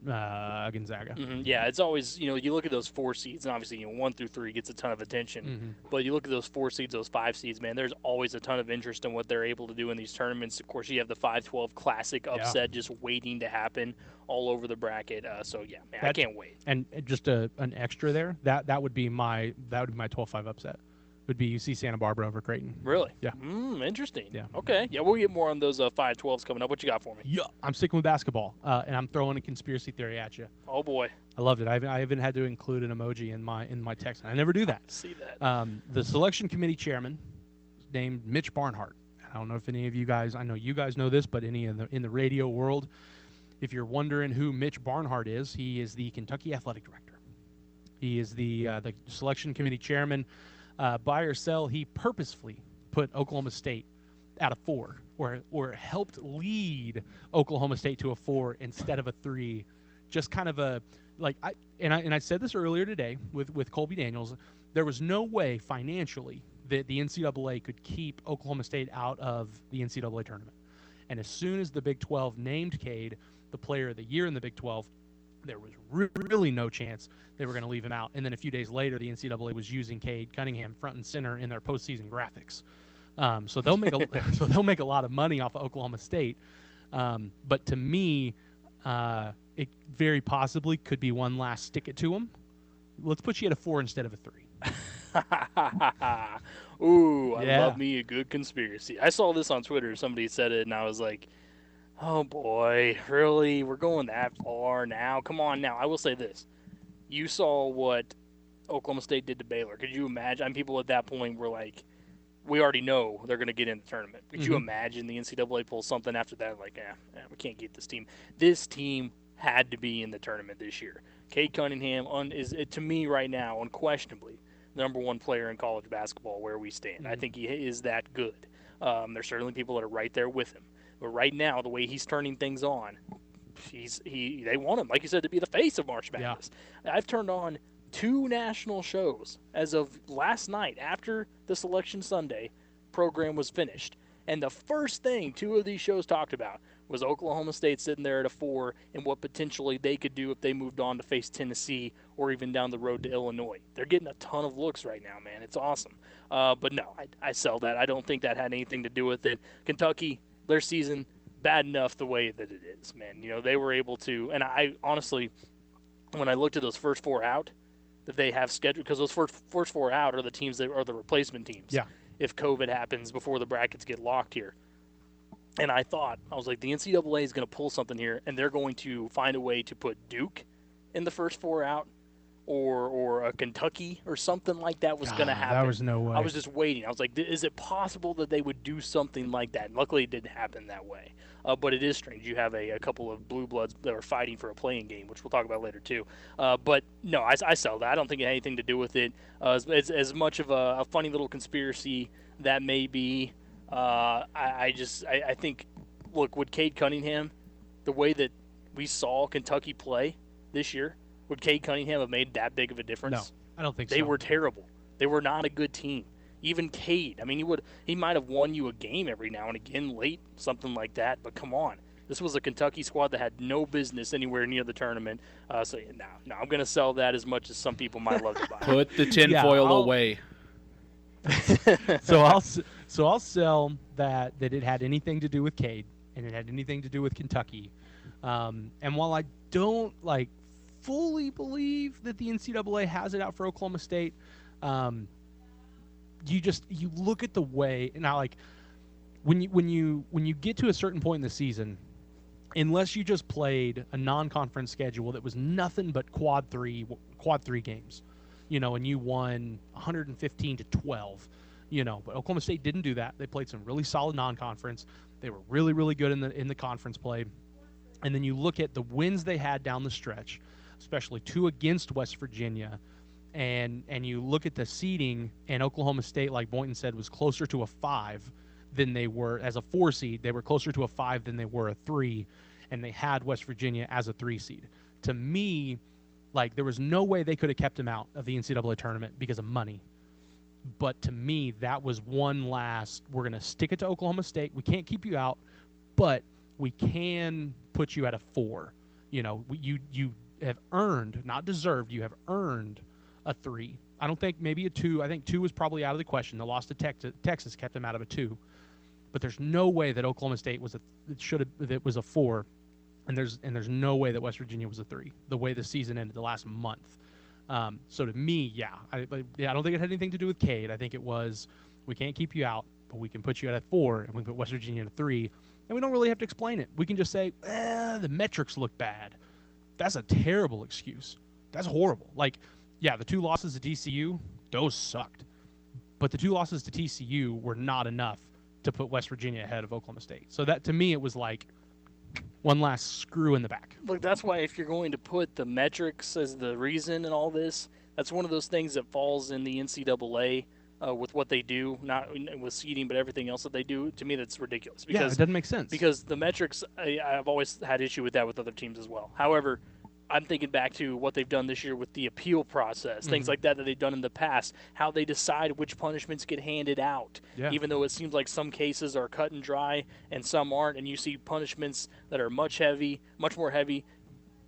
A: Gonzaga.
B: Yeah, it's always, you look at those 4 seeds, and obviously, 1 through 3 gets a ton of attention. But you look at those 4 seeds, those 5 seeds, man, there's always a ton of interest in what they're able to do in these tournaments. Of course, you have the 5-12 Classic upset just waiting to happen all over the bracket. So yeah, man, I can't wait.
A: And just an extra there, that would be my 12-5 upset. Would be UC Santa Barbara over Creighton.
B: Really?
A: Yeah.
B: Interesting.
A: Yeah.
B: Okay. Yeah, we'll get more on those 5-12s coming up. What you got for me?
A: Yeah, I'm sticking with basketball, and I'm throwing a conspiracy theory at you.
B: Oh boy.
A: I loved it. I even had to include an emoji in my text. I never do that.
B: See that.
A: The selection committee chairman is named Mitch Barnhart. I don't know if any of you guys, I know you guys know this, but any in the radio world, if you're wondering who Mitch Barnhart is, he is the Kentucky athletic director. He is the selection committee chairman. Buy or sell, he purposefully put Oklahoma State at a 4, or helped lead Oklahoma State to a 4 instead of a 3. Just kind of a I said this earlier today with Colby Daniels. There was no way financially that the NCAA could keep Oklahoma State out of the NCAA tournament. And as soon as the Big 12 named Cade the player of the year in the Big 12, there was really no chance they were going to leave him out. And then a few days later, the NCAA was using Cade Cunningham front and center in their postseason graphics. So they'll make a lot of money off of Oklahoma State. But to me, it very possibly could be one last stick it to them. Let's put you at a 4 instead of a 3.
B: Ooh, I love me a good conspiracy. I saw this on Twitter. Somebody said it, and I was like, oh boy, really? We're going that far now? Come on now. I will say this. You saw what Oklahoma State did to Baylor. Could you imagine? I mean, people at that point were like, we already know they're going to get in the tournament. Could you imagine the NCAA pulls something after that? Like, we can't get this team. This team had to be in the tournament this year. Cade Cunningham is, to me right now, unquestionably, the number one player in college basketball where we stand. I think he is that good. There's certainly people that are right there with him. But right now, the way he's turning things on, they want him, like you said, to be the face of March Madness. Yeah. I've turned on 2 national shows as of last night after the Selection Sunday program was finished. And the first thing 2 of these shows talked about was Oklahoma State sitting there at a 4 and what potentially they could do if they moved on to face Tennessee or even down the road to Illinois. They're getting a ton of looks right now, man. It's awesome. But no, I sell that. I don't think that had anything to do with it. Kentucky, their season, bad enough the way that it is, man. You know, they were able to, and I honestly, when I looked at those first 4 out, that they have scheduled, because those first 4 out are the teams that are the replacement teams.
A: Yeah.
B: If COVID happens before the brackets get locked here. And I was like, the NCAA is going to pull something here, and they're going to find a way to put Duke in the first 4 out, or a Kentucky or something like that was going to happen.
A: There was no way.
B: I was just waiting. I was like, is it possible that they would do something like that? And luckily, it didn't happen that way. But it is strange. You have a couple of blue bloods that are fighting for a playing game, which we'll talk about later too. But no, I sell that. I don't think it had anything to do with it. As much of a funny little conspiracy that may be, I think, look, with Cade Cunningham, the way that we saw Kentucky play this year, would Cade Cunningham have made that big of a difference?
A: No, I don't think so.
B: They were terrible. They were not a good team. Even Cade, I mean, he might have won you a game every now and again late, something like that, but come on. This was a Kentucky squad that had no business anywhere near the tournament. So no, I'm going to sell that as much as some people might love to buy.
C: Put the tinfoil away.
A: So I'll sell that it had anything to do with Cade and it had anything to do with Kentucky. And while I don't fully believe that the NCAA has it out for Oklahoma State, you look at the way, and when you get to a certain point in the season, unless you just played a non-conference schedule that was nothing but quad three games, and you won 115-12, but Oklahoma State didn't do that. They played some really solid non-conference. They were really, really good in the conference play. And then you look at the wins they had down the stretch, especially 2 against West Virginia, and you look at the seeding, and Oklahoma State, like Boynton said, was closer to a 5 than they were as a 4 seed. They were closer to a 5 than they were a 3, and they had West Virginia as a 3 seed. To me, there was no way they could have kept him out of the NCAA tournament because of money. But to me, that was one last, we're going to stick it to Oklahoma State. We can't keep you out, but we can put you at a 4. You have earned, not deserved, you have earned a 3. I don't think maybe a 2. I think 2 was probably out of the question. The loss to Texas kept them out of a 2. But there's no way that Oklahoma State was a 4, and there's no way that West Virginia was a 3. The way the season ended the last month. So to me, I don't think it had anything to do with Cade. I think it was, we can't keep you out, but we can put you at a 4, and we can put West Virginia at a 3, and we don't really have to explain it. We can just say, the metrics look bad. That's a terrible excuse. That's horrible. The 2 losses to TCU, those sucked. But the 2 losses to TCU were not enough to put West Virginia ahead of Oklahoma State. So that, to me, it was one last screw in the back.
B: Look, that's why if you're going to put the metrics as the reason in all this, that's one of those things that falls in the NCAA with what they do, not with seeding, but everything else that they do. To me, that's ridiculous. Because,
A: it doesn't make sense.
B: Because the metrics, I've always had issue with that with other teams as well. However, I'm thinking back to what they've done this year with the appeal process, things like that they've done in the past, how they decide which punishments get handed out, even though it seems like some cases are cut and dry and some aren't, and you see punishments that are much more heavy,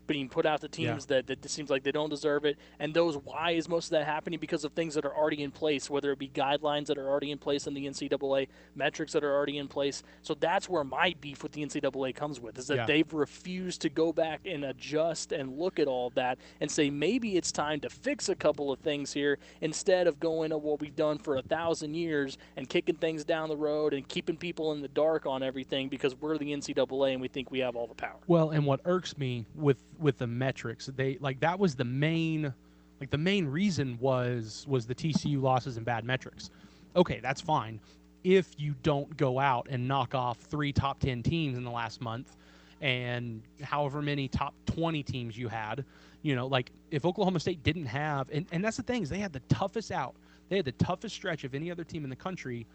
B: being put out to teams that it seems like they don't deserve it. And why is most of that happening? Because of things that are already in place, whether it be guidelines that are already in place in the NCAA, metrics that are already in place. So that's where my beef with the NCAA comes with, is that they've refused to go back and adjust and look at all that and say, maybe it's time to fix a couple of things here instead of going to what we've done for 1,000 years and kicking things down the road and keeping people in the dark on everything because we're the NCAA and we think we have all the power.
A: Well, and what irks me with with the metrics. They that was the main reason was the TCU losses and bad metrics. Okay, that's fine. If you don't go out and knock off 3 top 10 teams in the last month and however many top 20 teams you had, if Oklahoma State didn't have, and that's the thing, is they had the toughest out. They had the toughest stretch of any other team in the country,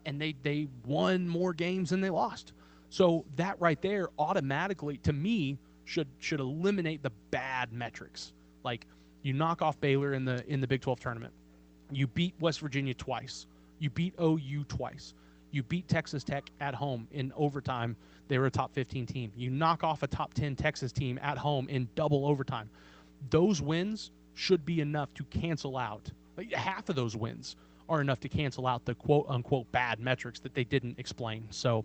A: and they won more games than they lost. So that right there automatically, to me, should eliminate the bad metrics. Like, you knock off Baylor in the Big 12 tournament. You beat West Virginia twice. You beat OU twice. You beat Texas Tech at home in overtime. They were a top 15 team. You knock off a top 10 Texas team at home in double overtime. Those wins should be enough to cancel out. Half of those wins are enough to cancel out the quote-unquote bad metrics that they didn't explain. So,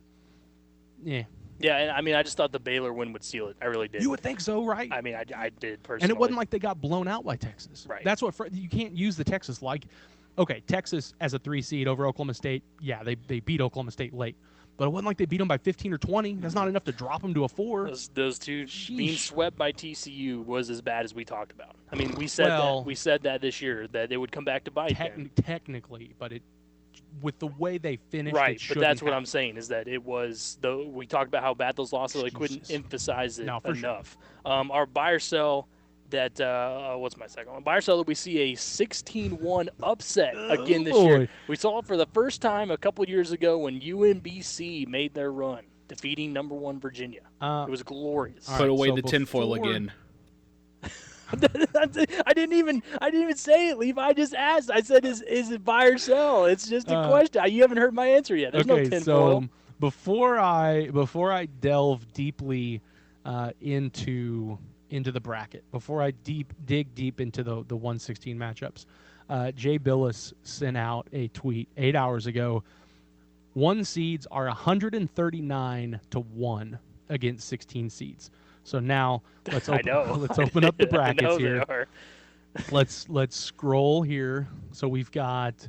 A: yeah.
B: Yeah, and I mean, I just thought the Baylor win would seal it. I really did.
A: You would think so, right?
B: I mean, I did personally.
A: And it wasn't like they got blown out by Texas.
B: Right.
A: That's what you can't use the Texas okay, Texas as a 3 seed over Oklahoma State. Yeah, they beat Oklahoma State late, but it wasn't like they beat them by 15 or 20. That's not enough to drop them to a 4.
B: Those two being
A: Sheesh.
B: swept by TCU was as bad as we talked about. I mean, we said that this year that it would come back to bite them.
A: Technically, but with the way they finished,
B: right?
A: it
B: But that's what I'm saying is that it was. We talked about how bad those losses. I couldn't emphasize it enough.
A: Sure.
B: Our buy or sell. That what's my second one? Buy or sell that we see a 16-1 upset again this year. We saw it for the first time a couple years ago when UMBC made their run, defeating number 1 Virginia. It was glorious.
C: Put away the tinfoil again.
B: I didn't even say it, Levi. I just asked. I said, "Is it buy or sell?" It's just a question. You haven't heard my answer yet. There's no tinfoil.
A: So before I delve deeply into the bracket, before I dig deep into the 116 matchups, Jay Billis sent out a tweet 8 hours ago. 1 seeds are 139-1 against 16 seeds. So now let's open up the brackets here. Let's scroll here. So we've got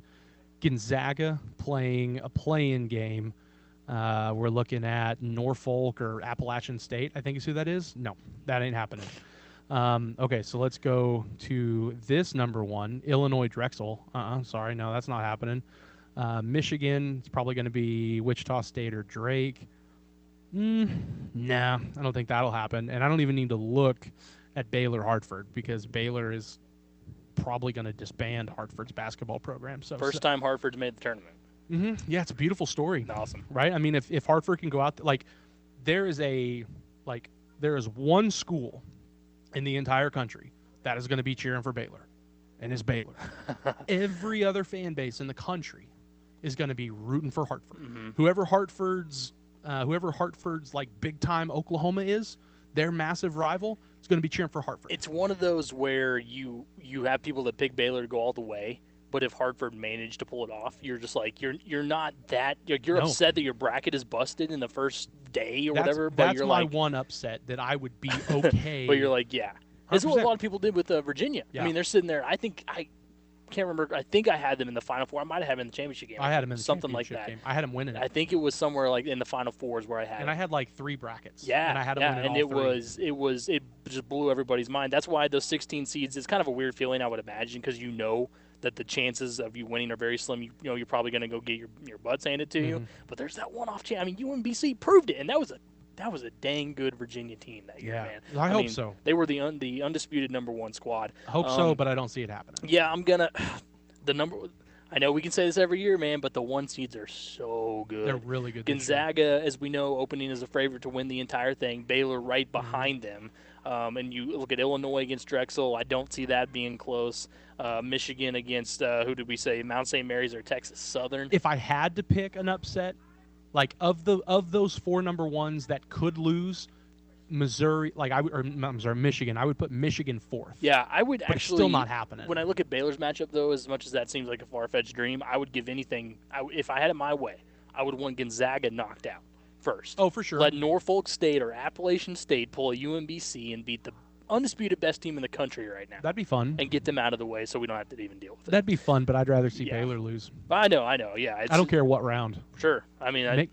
A: Gonzaga playing a play-in game. We're looking at Norfolk or Appalachian State, I think is who that is. No, that ain't happening. Okay, so let's go to this number 1, Illinois Drexel. Sorry, no, that's not happening. Michigan, it's probably going to be Wichita State or Drake. Nah, I don't think that'll happen. And I don't even need to look at Baylor Hartford because Baylor is probably going to disband Hartford's basketball program. So
B: First time Hartford's made the tournament.
A: Mm-hmm. Yeah, it's a beautiful story.
B: Awesome.
A: Right? I mean, if Hartford can go out, there is one school in the entire country that is going to be cheering for Baylor, and it's Baylor. Every other fan base in the country is going to be rooting for Hartford. Mm-hmm. Whoever Hartford's big time Oklahoma is, their massive rival, is going to be cheering for Hartford.
B: It's one of those where you have people that pick Baylor to go all the way, but if Hartford managed to pull it off, you're just like you're not that you're upset that your bracket is busted in the first day or whatever. But
A: that's
B: you're
A: my
B: like,
A: one upset that I would be okay.
B: But you're like, yeah, that's what a lot of people did with Virginia.
A: Yeah.
B: I mean, they're sitting there. I can't remember. I think I had them in the Final Four. I might have had them in the championship game.
A: I had them in the
B: something like
A: championship
B: that.
A: Game. I had them winning it.
B: I think it was somewhere like in the Final Fours where I had.
A: And I had like 3 brackets.
B: Yeah,
A: and I had them winning all 3.
B: It just blew everybody's mind. That's why those 16 seeds is kind of a weird feeling, I would imagine, because you know that the chances of you winning are very slim. You know you're probably going to go get your butts handed to you. But there's that one off chance. I mean, UMBC proved it, and that was a dang good Virginia team that year, man.
A: I hope so.
B: They were the undisputed number 1 squad.
A: I hope so, but I don't see it happening.
B: Yeah, I'm gonna I know we can say this every year, man, but the 1 seeds are so good.
A: They're really good.
B: Gonzaga, as we know, opening as a favorite to win the entire thing. Baylor right behind them. And you look at Illinois against Drexel. I don't see that being close. Michigan against, who did we say, Mount St. Mary's or Texas Southern.
A: If I had to pick an upset, like of those 4 number 1s that could lose, Michigan, I would put Michigan 4th.
B: Yeah, I would
A: but
B: actually.
A: It's still not happening.
B: When I look at Baylor's matchup, though, as much as that seems like a far-fetched dream, I would give anything. If I had it my way, I would want Gonzaga knocked out first.
A: Oh, for sure.
B: Let Norfolk State or Appalachian State pull a UMBC and beat the undisputed best team in the country right now,
A: That'd be fun.
B: and get them out of the way so we don't have to even deal with it.
A: That'd be fun, but I'd rather see
B: Yeah.
A: Baylor lose.
B: I know. Yeah,
A: I don't care what round.
B: Sure. I mean,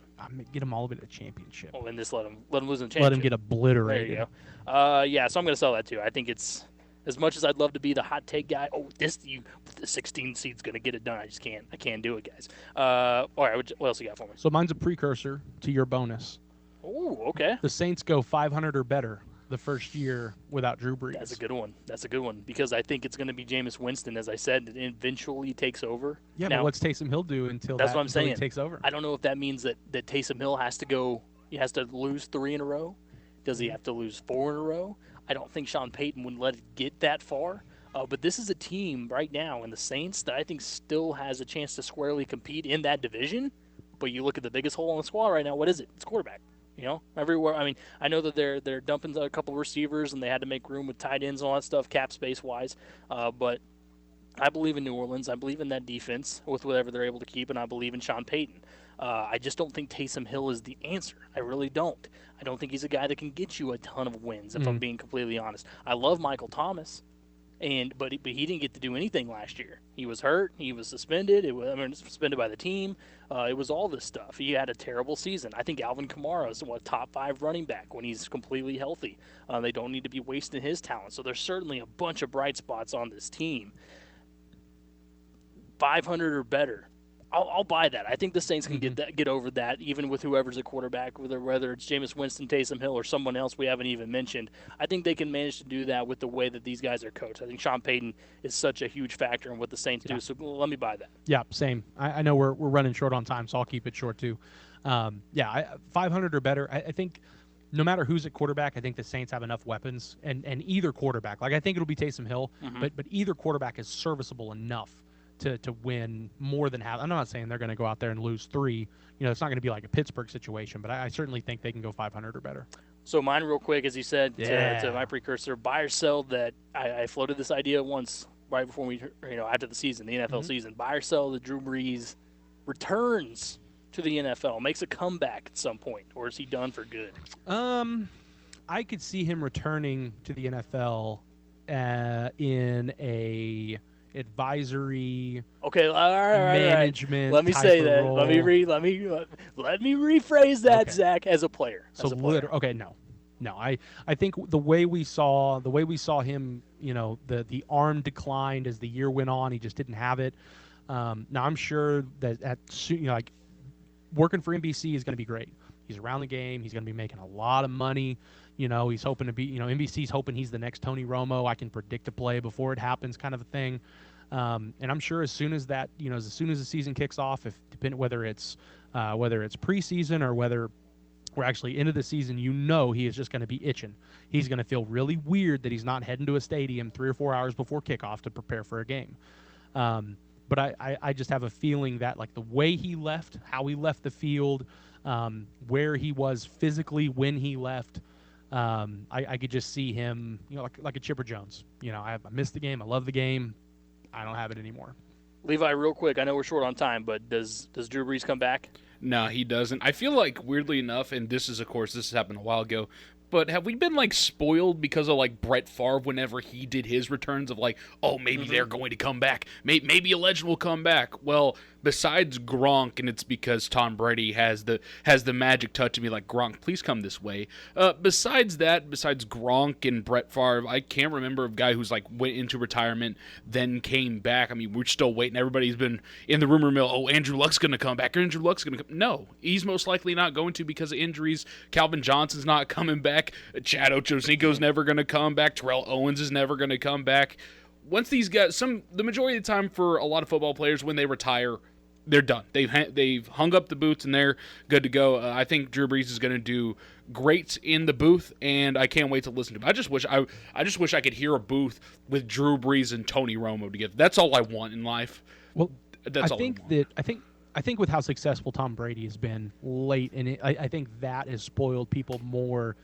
A: Get them all the way to the championship.
B: well, and just let them lose in the championship.
A: Let them get
B: There
A: obliterated.
B: you go. Yeah, so I'm going to sell that too. I think it's as much as I'd love to be the hot take guy. Oh, the 16 seed's going to get it done. I just can't. I can't do it, guys. All right, what else you got for me?
A: So mine's a precursor to your bonus.
B: Oh, okay.
A: The Saints go 500 or better the first year without Drew Brees.
B: That's a good one because I think it's going to be Jameis Winston, as I said, that eventually takes over.
A: Yeah,
B: now,
A: but what's Taysom Hill do until
B: that's what I'm
A: until he
B: saying.
A: takes over?
B: I don't know if that means that Taysom Hill has to go. He has to lose 3 in a row. Does he have to lose 4 in a row? I don't think Sean Payton would let it get that far. But this is a team right now in the Saints that I think still has a chance to squarely compete in that division. But you look at the biggest hole in the squad right now. What is it? It's quarterback. You know, everywhere. I mean, I know that they're dumping a couple receivers and they had to make room with tight ends and all that stuff, cap space wise. But I believe in New Orleans. I believe in that defense with whatever they're able to keep, and I believe in Sean Payton. I just don't think Taysom Hill is the answer. I really don't. I don't think he's a guy that can get you a ton of wins, if I'm being completely honest. I love Michael Thomas, but he didn't get to do anything last year. He was hurt. He was suspended. Suspended by the team. It was all this stuff. He had a terrible season. I think Alvin Kamara is top 5 running back when he's completely healthy. They don't need to be wasting his talent. So there's certainly a bunch of bright spots on this team. 500 or better. I'll buy that. I think the Saints can get over that, even with whoever's a quarterback, whether it's Jameis Winston, Taysom Hill, or someone else we haven't even mentioned. I think they can manage to do that with the way that these guys are coached. I think Sean Payton is such a huge factor in what the Saints do, so let me buy that.
A: Yeah, same. I know we're running short on time, so I'll keep it short too. 500 or better. I think no matter who's at quarterback, I think the Saints have enough weapons, and either quarterback. Like I think it'll be Taysom Hill, but either quarterback is serviceable enough to win more than half. I'm not saying they're going to go out there and lose 3. You know, it's not going to be like a Pittsburgh situation, but I certainly think they can go 500 or better.
B: So mine real quick, as you said, to my precursor, buy or sell that. I floated this idea once right before after the season, the NFL season. Buy or sell that Drew Brees returns to the NFL, makes a comeback at some point, or is he done for good?
A: I could see him returning to the NFL in a advisory management.
B: Let me
A: type
B: say
A: of
B: that.
A: role.
B: Let me rephrase that,
A: Okay.
B: Zach, as a player.
A: So
B: as a player.
A: no. I think the way we saw him, the arm declined as the year went on. He just didn't have it. Now I'm sure that like working for NBC is going to be great. He's around the game. He's going to be making a lot of money. He's hoping to be, NBC's hoping he's the next Tony Romo. I can predict a play before it happens, kind of a thing. And I'm sure as soon as that, as soon as the season kicks off, whether it's preseason or whether we're actually into the season, he is just going to be itching. He's going to feel really weird that he's not heading to a stadium 3 or 4 hours before kickoff to prepare for a game. But I just have a feeling that like the way he left, how he left the field, where he was physically when he left, I could just see him, like a Chipper Jones. I missed the game. I love the game. I don't have it anymore.
B: Levi, real quick, I know we're short on time, but does Drew Brees come back?
C: No, he doesn't. I feel like, weirdly enough, and this happened a while ago, but have we been, spoiled because of, Brett Favre whenever he did his returns of, maybe they're going to come back. Maybe a legend will come back. Well, besides Gronk, and it's because Tom Brady has the magic touch of me like, Gronk, please come this way. Besides Gronk and Brett Favre, I can't remember a guy who's, went into retirement, then came back. I mean, we're still waiting. Everybody's been in the rumor mill, Andrew Luck's going to come back. Andrew Luck's going to come. No, he's most likely not going to because of injuries. Calvin Johnson's not coming back. Chad Ochocinco's never going to come back. Terrell Owens is never going to come back. Once these guys, the majority of the time for a lot of football players, when they retire, they're done. They've hung up the boots and they're good to go. I think Drew Brees is going to do great in the booth, and I can't wait to listen to him. I just wish I could hear a booth with Drew Brees and Tony Romo together. That's all I want in life.
A: Well,
C: That's all I want.
A: I think with how successful Tom Brady has been late, and I think that has spoiled people more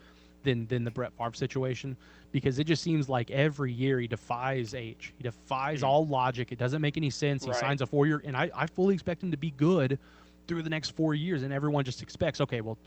A: than the Brett Favre situation, because it just seems like every year he defies age. He defies all logic. It doesn't make any sense. He signs a 4-year, and I fully expect him to be good through the next 4 years, and everyone just expects, okay, well,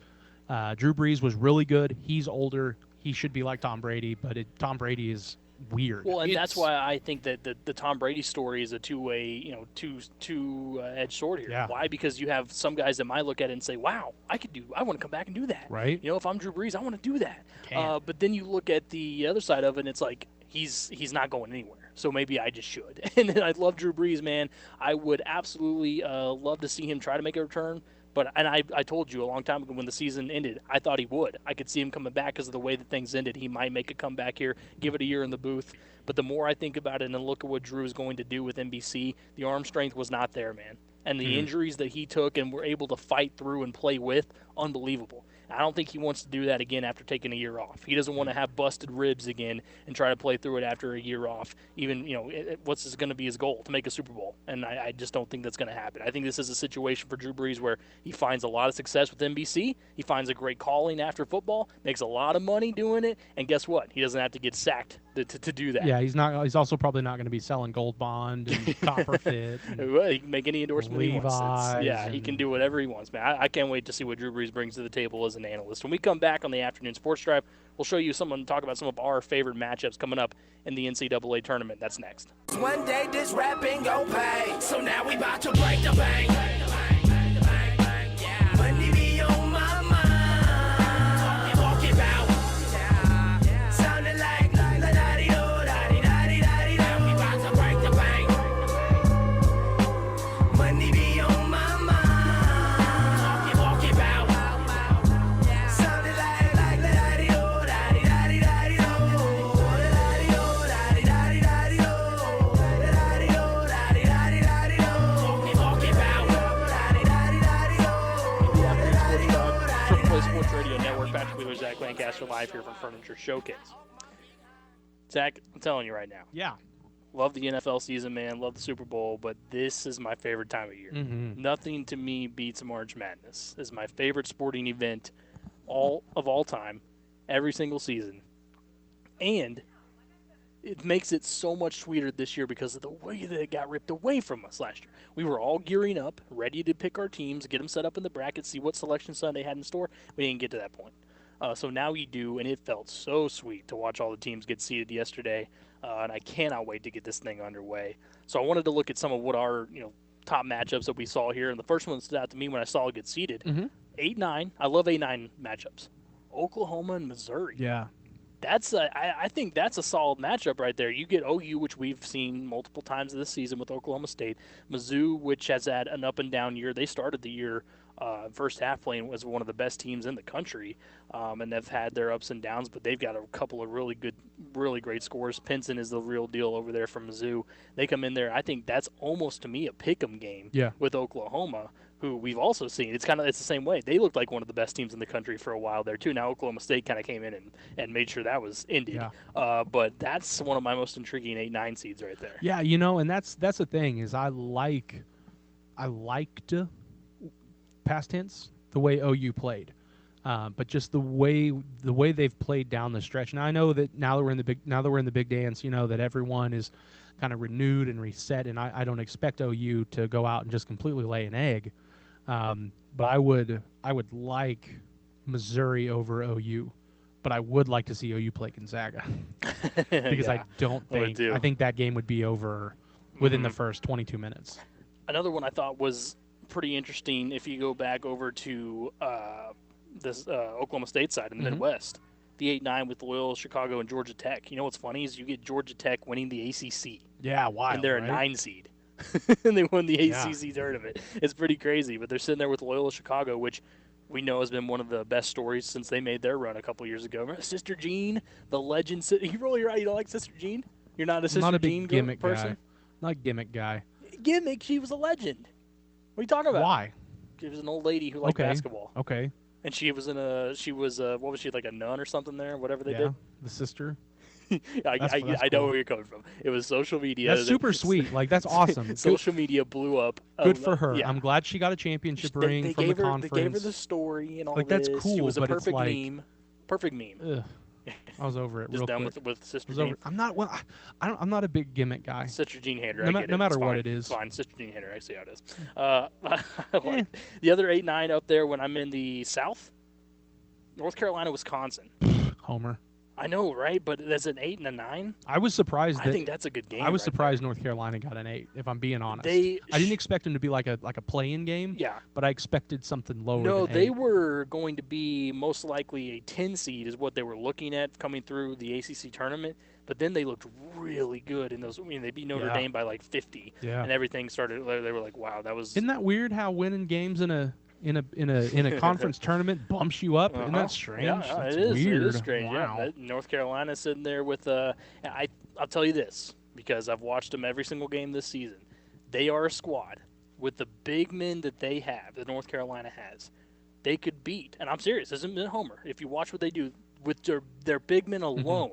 A: Drew Brees was really good. He's older. he should be like Tom Brady, but Tom Brady is weird.
B: Well, and that's
C: It's-
B: why I think that the Tom Brady story is a two-way, two-edged sword here.
A: Yeah.
B: Why? Because you have some guys that might look at it and say, "Wow, I want to come back and do that."
A: Right.
B: If I'm Drew Brees, I want to do that.
A: Can't.
B: But then you look at the other side of it, and it's like he's not going anywhere. So maybe I just should. And I love Drew Brees, man. I would absolutely love to see him try to make a return. But I told you a long time ago when the season ended, I thought he would. I could see him coming back because of the way that things ended. He might make a comeback here, give it a year in the booth. But the more I think about it and look at what Drew is going to do with NBC, the arm strength was not there, man. And the injuries that he took and were able to fight through and play with, unbelievable. I don't think he wants to do that again after taking a year off. He doesn't want to have busted ribs again and try to play through it after a year off. Even, what's going to be his goal? To make a Super Bowl. And I just don't think that's going to happen. I think this is a situation for Drew Brees where he finds a lot of success with NBC. He finds a great calling after football, makes a lot of money doing it, and guess what? He doesn't have to get sacked to do that.
A: Yeah, he's not. He's also probably not going to be selling Gold Bond and Copper Fit. And
B: Well, he can make any endorsement he wants.
A: Levi's
B: Yeah, he can do whatever he wants, man. I can't wait to see what Drew Brees brings to the table as an analyst. When we come back on the afternoon sports drive, we'll show you talk about some of our favorite matchups coming up in the NCAA tournament. That's next.
F: One day this rapping gon' pay. So now we about to break the bank. Money be on my mind. Talking about. Sounding like la-da-dee-do, da-dee-da-dee-da-dee-do. Now we about to break the bank. Money be on my mind. Talking about. Sounding like la-da-dee-do, da-dee-da-dee-da-dee-do. La-da-dee-do, da-dee-da-dee-da-dee-do. La-da-dee-do, da-dee-da-dee-da-dee-do. Talking about.
B: Triple Play Sports Radio Network. Patrick Wheeler, Zach Lancaster, live here from Furniture Showcase. Zach, I'm telling you right now,
A: yeah.
B: love the NFL season, man. Love the Super Bowl, but this is my favorite time of year.
A: Mm-hmm.
B: Nothing to me beats March Madness. It's my favorite sporting event all time, every single season. And it makes it so much sweeter this year because of the way that it got ripped away from us last year. We were all gearing up, ready to pick our teams, get them set up in the bracket, see what selection Sunday had in store. We didn't get to that point. So now we do, and it felt so sweet to watch all the teams get seeded yesterday. And I cannot wait to get this thing underway. So I wanted to look at some of what our top matchups that we saw here. And the first one that stood out to me when I saw it get seeded, 8-9. I love 8-9 matchups. Oklahoma and Missouri.
A: Yeah.
B: I think that's a solid matchup right there. You get OU, which we've seen multiple times this season with Oklahoma State. Mizzou, which has had an up and down year. They started the year first half playing was one of the best teams in the country, and they've had their ups and downs, but they've got a couple of really great scores. Pinson is the real deal over there from Mizzou. They come in there. I think that's almost to me a pick'em game with Oklahoma, who we've also seen. It's the same way. They looked like one of the best teams in the country for a while there too. Now Oklahoma State kind of came in and made sure that was ended.
A: Yeah.
B: But that's one of my most intriguing 8-9 seeds right there.
A: Yeah, and that's the thing is I liked past tense the way OU played, but just the way they've played down the stretch. Now I know that now that we're in the big dance, that everyone is kind of renewed and reset, and I don't expect OU to go out and just completely lay an egg, but I would like Missouri over OU. But I would like to see OU play Gonzaga because I think that game would be over within the first 22 minutes.
B: Another one I thought was pretty interesting if you go back over to this Oklahoma State side in the Midwest, the 8-9 with Loyola, Chicago, and Georgia Tech. You know what's funny is you get Georgia Tech winning the ACC.
A: Yeah, wild.
B: And they're
A: right?
B: a 9 seed. And they won the ACC tournament. It's pretty crazy, but they're sitting there with Loyola, Chicago, which we know has been one of the best stories since they made their run a couple years ago. Remember Sister Jean, the legend. You roll your eye. You don't like Sister Jean? You're not a Sister
A: not a
B: Jean
A: big gimmick
B: person?
A: guy. Not a gimmick guy.
B: Gimmick? She was a legend. What are you talking about?
A: Why?
B: She was an old lady who liked basketball.
A: Okay.
B: And she was what was she, like a nun or something there? Whatever they did?
A: The sister.
B: I know
A: cool.
B: where you're coming from. It was social media.
A: That's super sweet. Like, that's awesome.
B: Social media blew up.
A: Good for her.
B: Yeah.
A: I'm glad she got a championship ring from the conference.
B: They gave her the story and all
A: like,
B: this.
A: That's cool,
B: She was a
A: but
B: perfect
A: it's like,
B: meme. Perfect meme.
A: Ugh. I was over it
B: Just
A: real
B: done
A: quick.
B: with Sister
A: I was
B: Jean.
A: over. I'm not. Well, I'm not a big gimmick guy.
B: Sister Jean hater.
A: No matter what it is.
B: It's fine. Sister Jean hater. I see how it is. The other 8-9 up there when I'm in the South, North Carolina, Wisconsin.
A: Homer.
B: I know, right? But that's an 8 and a 9.
A: I was surprised
B: I
A: that
B: think that's a good game.
A: I was
B: right
A: surprised North Carolina got an 8. If I'm being honest,
B: They
A: I didn't expect them to be like a play-in game.
B: Yeah.
A: But I expected something lower.
B: No,
A: than
B: they
A: 8.
B: were going to be most likely a 10 seed is what they were looking at coming through the ACC tournament. But then they looked really good in those. I mean, they beat Notre
A: Yeah.
B: Dame by like 50,
A: Yeah.
B: and everything started. They were like, "Wow, that was."
A: Isn't that weird how winning games in a conference tournament bumps you up? Isn't that strange?
B: Yeah,
A: That's
B: it is.
A: weird.
B: It is strange.
A: Wow.
B: Yeah, North Carolina sitting there with. I'll tell you this because I've watched them every single game this season. They are a squad with the big men that they have, that North Carolina has. They could beat, and I'm serious. This isn't a homer. If you watch what they do with their big men alone,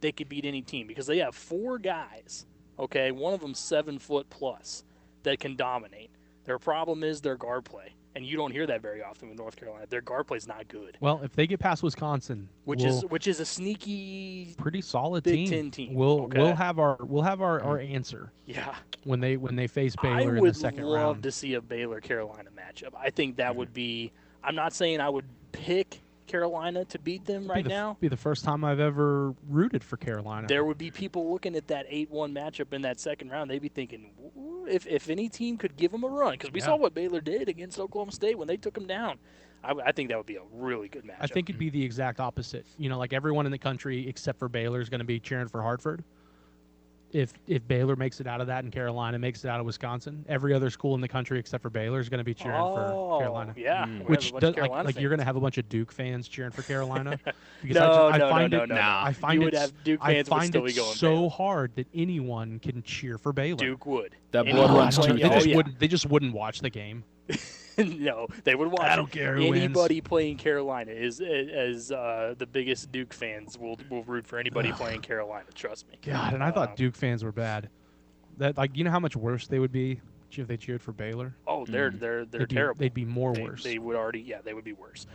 B: they could beat any team because they have 4 guys. Okay, one of them 7 foot plus that can dominate. Their problem is their guard play. And you don't hear that very often with North Carolina. Their guard play is not good.
A: Well, if they get past Wisconsin,
B: Which is a sneaky,
A: pretty solid
B: Big
A: team.
B: Ten team.
A: We'll
B: Okay.
A: have our answer
B: yeah.
A: when they face
B: I
A: Baylor in the
B: would
A: second
B: love
A: round.
B: to see a Baylor Carolina matchup. I think that would be. I'm not saying I would pick Carolina to beat them right now.
A: Be the first time I've ever rooted for Carolina.
B: There would be people looking at that 8-1 matchup in that second round. They'd be thinking, if any team could give them a run, because we saw what Baylor did against Oklahoma State when they took them down. I think that would be a really good matchup.
A: I think it'd be the exact opposite. You know, like everyone in the country except for Baylor is going to be cheering for Hartford. If Baylor makes it out of that and Carolina makes it out of Wisconsin, every other school in the country except for Baylor is going to be cheering for Carolina.
B: Yeah,
A: Which
B: does,
A: like you're going to have a bunch of Duke fans cheering for Carolina. Because
B: No.
A: I find
B: You
A: it
B: would have Duke fans would still be going
A: so
B: Baylor.
A: hard that anyone can cheer for Baylor.
B: Duke would.
C: That
B: Anyone
C: blood runs
B: playing-
C: too thick.
A: They just wouldn't watch the game.
B: No, they would watch.
A: I don't care who
B: anybody playing Carolina is the biggest Duke fans will root for anybody playing Carolina. Trust me.
A: God, and I thought Duke fans were bad. That you know how much worse they would be if they cheered for Baylor.
B: Oh, they're terrible.
A: They'd be more worse.
B: They would already. They would be worse.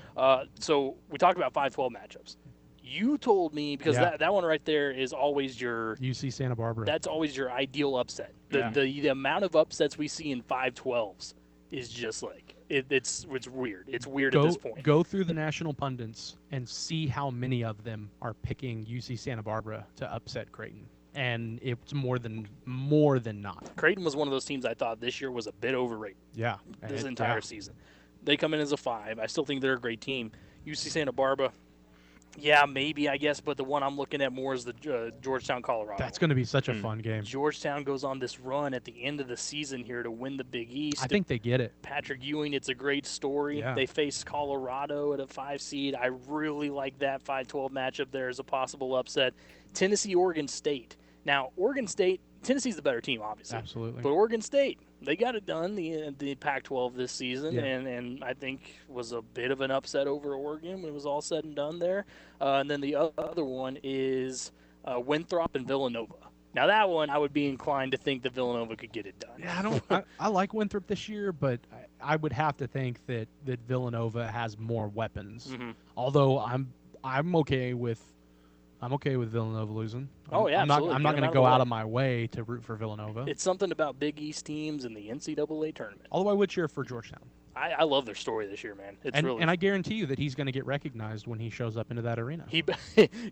B: So we talked about 5-12 matchups. You told me because that one right there is always your
A: UC Santa Barbara.
B: That's always your ideal upset.
A: Yeah.
B: The amount of upsets we see in 5-12s is just like it's weird. It's weird at this point.
A: Go through the national pundits and see how many of them are picking UC Santa Barbara to upset Creighton, and it's more than not.
B: Creighton was one of those teams I thought this year was a bit overrated.
A: Yeah,
B: This entire season, they come in as a 5. I still think they're a great team. UC Santa Barbara. Yeah, maybe, I guess, but the one I'm looking at more is the Georgetown, Colorado.
A: That's going to be such a fun game.
B: Georgetown goes on this run at the end of the season here to win the Big East.
A: I think they get it.
B: Patrick Ewing, it's a great story.
A: Yeah.
B: They face Colorado at a 5 seed. I really like that 5-12 matchup there as a possible upset. Tennessee, Oregon State. Now, Oregon State, Tennessee's the better team, obviously.
A: Absolutely.
B: But Oregon State, they got it done the Pac-12 this season, and I think was a bit of an upset over Oregon when it was all said and done there. And then the other one is Winthrop and Villanova. Now that one, I would be inclined to think that Villanova could get it done.
A: Yeah, I like Winthrop this year, but I would have to think that Villanova has more weapons.
B: Mm-hmm.
A: Although I'm okay with Villanova losing. I'm not
B: absolutely.
A: going to go out of my way to root for Villanova.
B: It's something about Big East teams in the NCAA tournament.
A: Although I would cheer for Georgetown.
B: I love their story this year, man. It's really
A: and I guarantee you that he's going to get recognized when he shows up into that arena.
B: you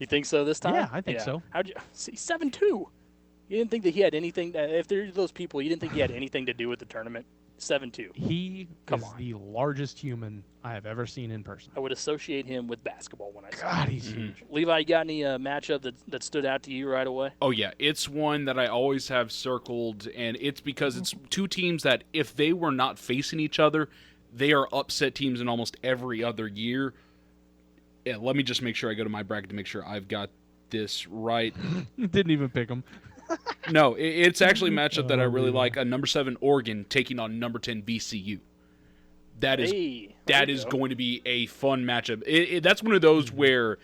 B: think so this time?
A: Yeah, I think so.
B: How'd you see 7-2? You didn't think that he had anything? If there's those people, you didn't think he had anything to do with the tournament? 7-2.
A: He is the largest human I have ever seen in person.
B: I would associate him with basketball when I saw
A: God,
B: him.
A: he's huge.
B: Levi, you got any matchup that stood out to you right away?
C: Oh, yeah. It's one that I always have circled, and it's because it's two teams that if they were not facing each other, they are upset teams in almost every other year. Yeah, let me just make sure I go to my bracket to make sure I've got this right.
A: Didn't even pick him.
C: No, it's actually a matchup that I really like. Number 7 Oregon taking on number 10 VCU. That is going to be a fun matchup. That's one of those where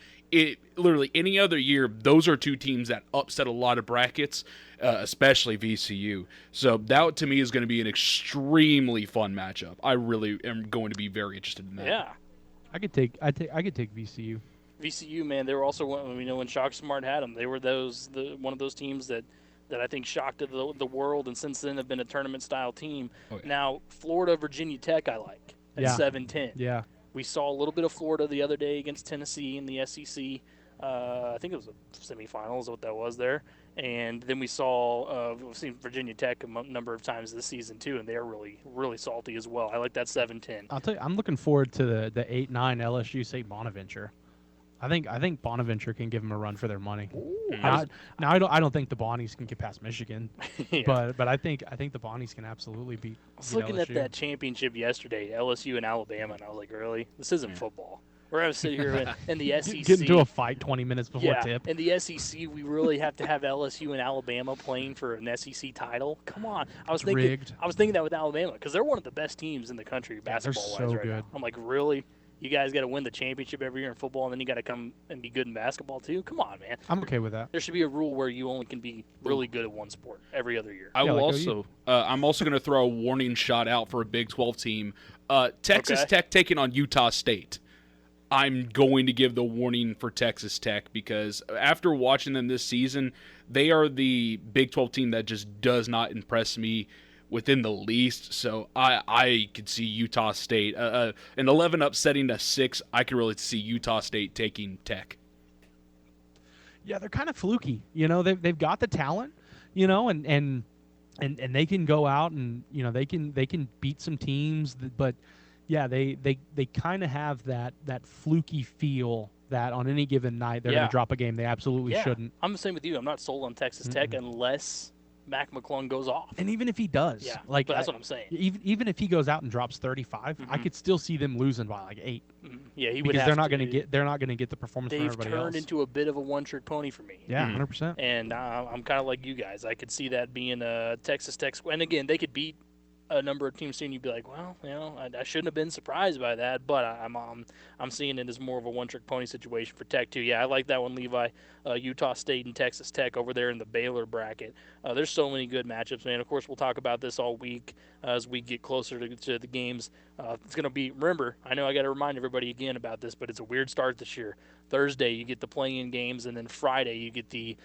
C: literally any other year, those are two teams that upset a lot of brackets, especially VCU. So that to me is going to be an extremely fun matchup. I really am going to be very interested in that.
B: Yeah.
A: I could take VCU.
B: VCU, man, they were also when Shock Smart had them, they were one of those teams that I think shocked the world, and since then have been a tournament style team. Oh, yeah. Now Florida, Virginia Tech, I like at 7-10.
A: Yeah,
B: we saw a little bit of Florida the other day against Tennessee in the SEC. I think it was a semifinals, what that was there. And then we've seen Virginia Tech a number of times this season too, and they're really, really salty as well. I like that 7-10.
A: I'll tell you, I'm looking forward to the 8-9 LSU St. Bonaventure. I think Bonaventure can give them a run for their money. Now, I don't think the Bonnies can get past Michigan,
B: Yeah.
A: but I think the Bonnies can absolutely beat.
B: I was looking at
A: LSU.
B: that championship yesterday, LSU and Alabama, and I was like, really? This isn't football. We're going to sit here in the SEC.
A: Get into a fight 20 minutes before tip.
B: In the SEC, we really have to have LSU and Alabama playing for an SEC title. Come on, I was thinking that with Alabama because they're one of the best teams in the country basketball-wise
A: so
B: right
A: good.
B: now. I'm like, really? You guys got to win the championship every year in football, and then you got to come and be good in basketball too? Come on, man.
A: I'm okay with that.
B: There should be a rule where you only can be really good at one sport every other year.
C: I'm also going to throw a warning shot out for a Big 12 team. Texas Tech taking on Utah State. I'm going to give the warning for Texas Tech because after watching them this season, they are the Big 12 team that just does not impress me within the least. So I could see Utah State. An 11 upsetting a 6, I could really see Utah State taking Tech.
A: Yeah, they're kind of fluky. They've got the talent, and they can go out and, they can beat some teams, but yeah, they kind of have that fluky feel that on any given night they're going to drop a game they absolutely shouldn't.
B: I'm the same with you. I'm not sold on Texas Tech unless Mac McClung goes off.
A: And even if he does,
B: but that's what I'm saying.
A: Even if he goes out and drops 35, I could still see them losing by like 8.
B: Yeah, he would
A: because
B: have
A: they're not
B: to.
A: going to get the performance from
B: They've
A: everybody
B: turned
A: else.
B: into a bit of a one-trick pony for me.
A: Yeah, 100%.
B: And I'm kind of like you guys. I could see that being a Texas Tech. And again, they could beat a number of teams soon. You'd be like, well, I shouldn't have been surprised by that, but I'm seeing it as more of a one-trick pony situation for Tech too. Yeah, I like that one, Levi. Utah State and Texas Tech over there in the Baylor bracket. There's so many good matchups, man. Of course, we'll talk about this all week as we get closer to the games. It's going to be, remember, I know I got to remind everybody again about this, but it's a weird start this year. Thursday, you get the play-in games, and then Friday, you get the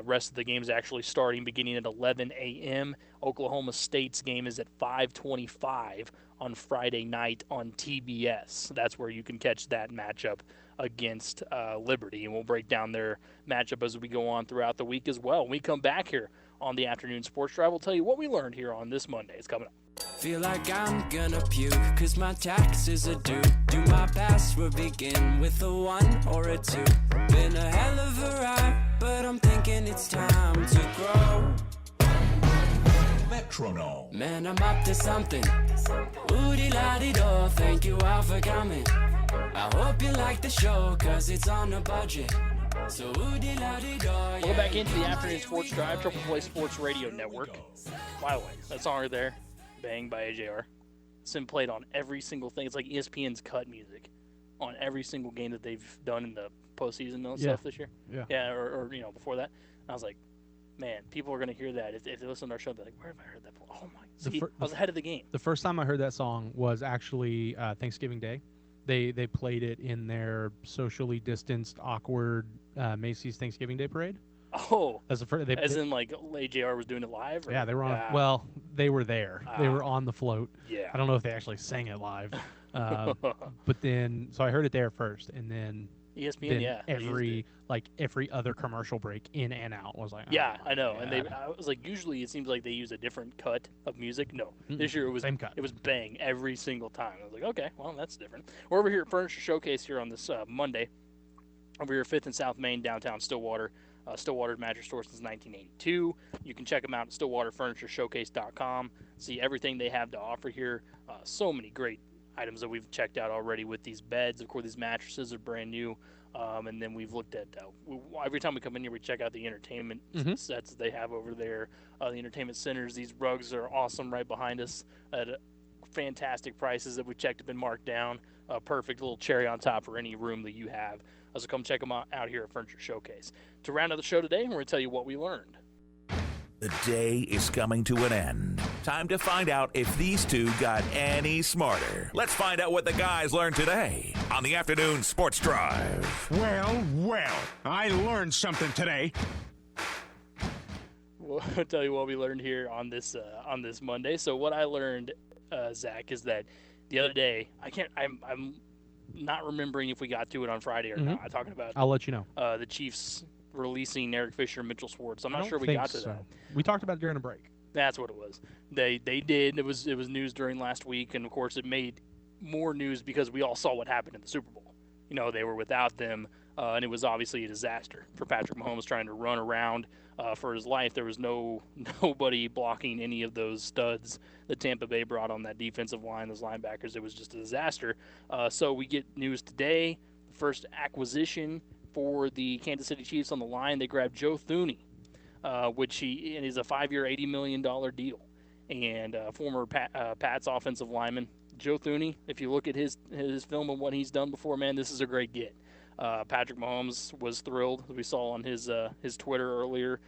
B: rest of the games actually starting beginning at 11 a.m. Oklahoma State's game is at 5:25 on Friday night on TBS. That's where you can catch that matchup against Liberty, and we'll break down their matchup as we go on throughout the week as well. When we come back here on the Afternoon Sports Drive, we'll tell you what we learned here on this Monday. It's coming up.
I: Feel like I'm gonna puke, cause my taxes are due. Do my best, we'll begin with a 1 or a 2. Been a hell of a ride, but I'm thinking it's time to grow.
G: Metronome.
I: Man, I'm up to something. Woody-la-dee-do, thank you all for coming. I hope you like the show, cause it's on a budget. So woody-la-dee-do,
B: We'll go back into the Afternoon Sports Drive, Triple Play Sports Radio Network. By the way, that song right there, Bang by AJR. It's been played on every single thing. It's like ESPN's cut music on every single game that they've done in the postseason and stuff this year.
A: Yeah.
B: Or before that. And I was like, man, people are going to hear that. If they listen to our show, they're like, where have I heard that before? Oh, my. See, I was ahead of the game.
A: The first time I heard that song was actually Thanksgiving Day. They played it in their socially distanced, awkward Macy's Thanksgiving Day parade.
B: Oh,
A: as in
B: like AJR was doing it live? Or?
A: Yeah, they were on. Well, they were there. They were on the float.
B: Yeah.
A: I don't know if they actually sang it live, but then so I heard it there first, and then
B: ESPN.
A: Every other commercial break in and out was like.
B: Yeah, I know, and I was like, usually it seems like they use a different cut of music. No, this year it was
A: same cut.
B: It was Bang every single time. I was like, okay, well that's different. We're over here at Furniture Showcase here on this Monday, over here 5th and South Main, downtown Stillwater. Stillwater's mattress store since 1982. You can check them out at stillwaterfurnitureshowcase.com. See everything they have to offer here. So many great items that we've checked out already with these beds. Of course, these mattresses are brand new. And then we've looked at every time we come in here, we check out the entertainment sets that they have over there. The entertainment centers. These rugs are awesome right behind us at fantastic prices that we checked have been marked down. A perfect little cherry on top for any room that you have. So come check them out here at Furniture Showcase. To round out the show today, we're going to tell you what we learned.
G: The day is coming to an end. Time to find out if these two got any smarter. Let's find out what the guys learned today on the Afternoon Sports Drive.
H: Well, I learned something today.
B: We'll tell you what we learned here on this Monday. So what I learned, Zach, is that the other day I'm not remembering if we got to it on Friday or
A: Mhm.
B: not. Talking about
A: I'll let you know.
B: the Chiefs releasing Eric Fisher and Mitchell Schwartz. I'm
A: I
B: not
A: don't
B: sure we
A: think
B: got to
A: so.
B: that.
A: We talked about it during a break.
B: That's what it was. They did. It was news during last week, and of course it made more news because we all saw what happened in the Super Bowl. You know, they were without them, and it was obviously a disaster for Patrick Mahomes trying to run around for his life. There was nobody blocking any of those studs that Tampa Bay brought on that defensive line, those linebackers. It was just a disaster. So we get news today. The first acquisition for the Kansas City Chiefs on the line. They grabbed Joe Thuney, which is a 5-year, $80 million deal, and former Pats offensive lineman. Joe Thuney, if you look at his film and what he's done before, man, this is a great get. Patrick Mahomes was thrilled, as we saw on his Twitter earlier.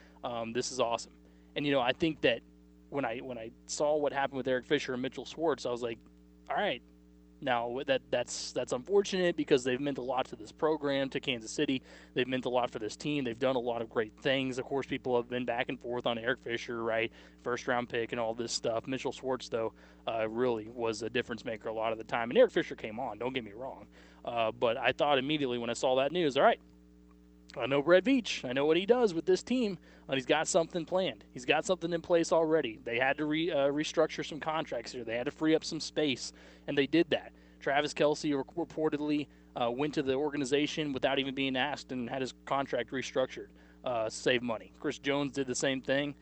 B: This is awesome. And, I think that when I saw what happened with Eric Fisher and Mitchell Schwartz, I was like, all right, now that's unfortunate because they've meant a lot to this program, to Kansas City. They've meant a lot for this team. They've done a lot of great things. Of course, people have been back and forth on Eric Fisher, right? First-round pick and all this stuff. Mitchell Schwartz, though, really was a difference maker a lot of the time. And Eric Fisher came on, don't get me wrong. But I thought immediately when I saw that news, all right, I know Brett Veach. I know what he does with this team. And he's got something planned. He's got something in place already. They had to restructure some contracts here. They had to free up some space, and they did that. Travis Kelce reportedly went to the organization without even being asked and had his contract restructured, save money. Chris Jones did the same thing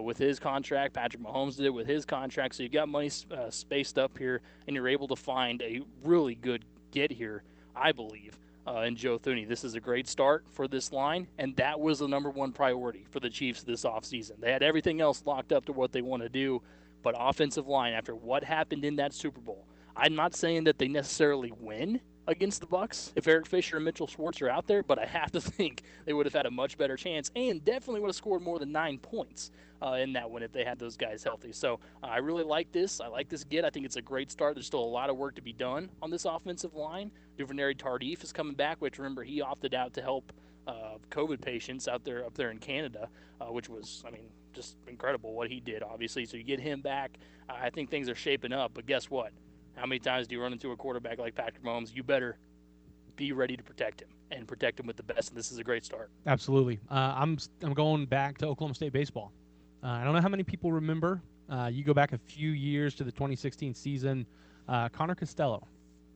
B: with his contract. Patrick Mahomes did it with his contract. So you've got money spaced up here, and you're able to find a really good get here, I believe, in Joe Thuney. This is a great start for this line, and that was the number one priority for the Chiefs this offseason. They had everything else locked up to what they want to do, but offensive line, after what happened in that Super Bowl, I'm not saying that they necessarily win against the Bucs if Eric Fisher and Mitchell Schwartz are out there, but I have to think they would have had a much better chance and definitely would have scored more than 9 points in that one if they had those guys healthy. So I really like this. I like this get. I think it's a great start. There's still a lot of work to be done on this offensive line. Duvernay Tardif is coming back, which, remember, he opted out to help COVID patients up there in Canada, which was, just incredible what he did, obviously. So you get him back. I think things are shaping up, but guess what? How many times do you run into a quarterback like Patrick Mahomes? You better be ready to protect him and protect him with the best, and this is a great start.
A: Absolutely. I'm going back to Oklahoma State baseball. I don't know how many people remember. You go back a few years to the 2016 season. Connor Costello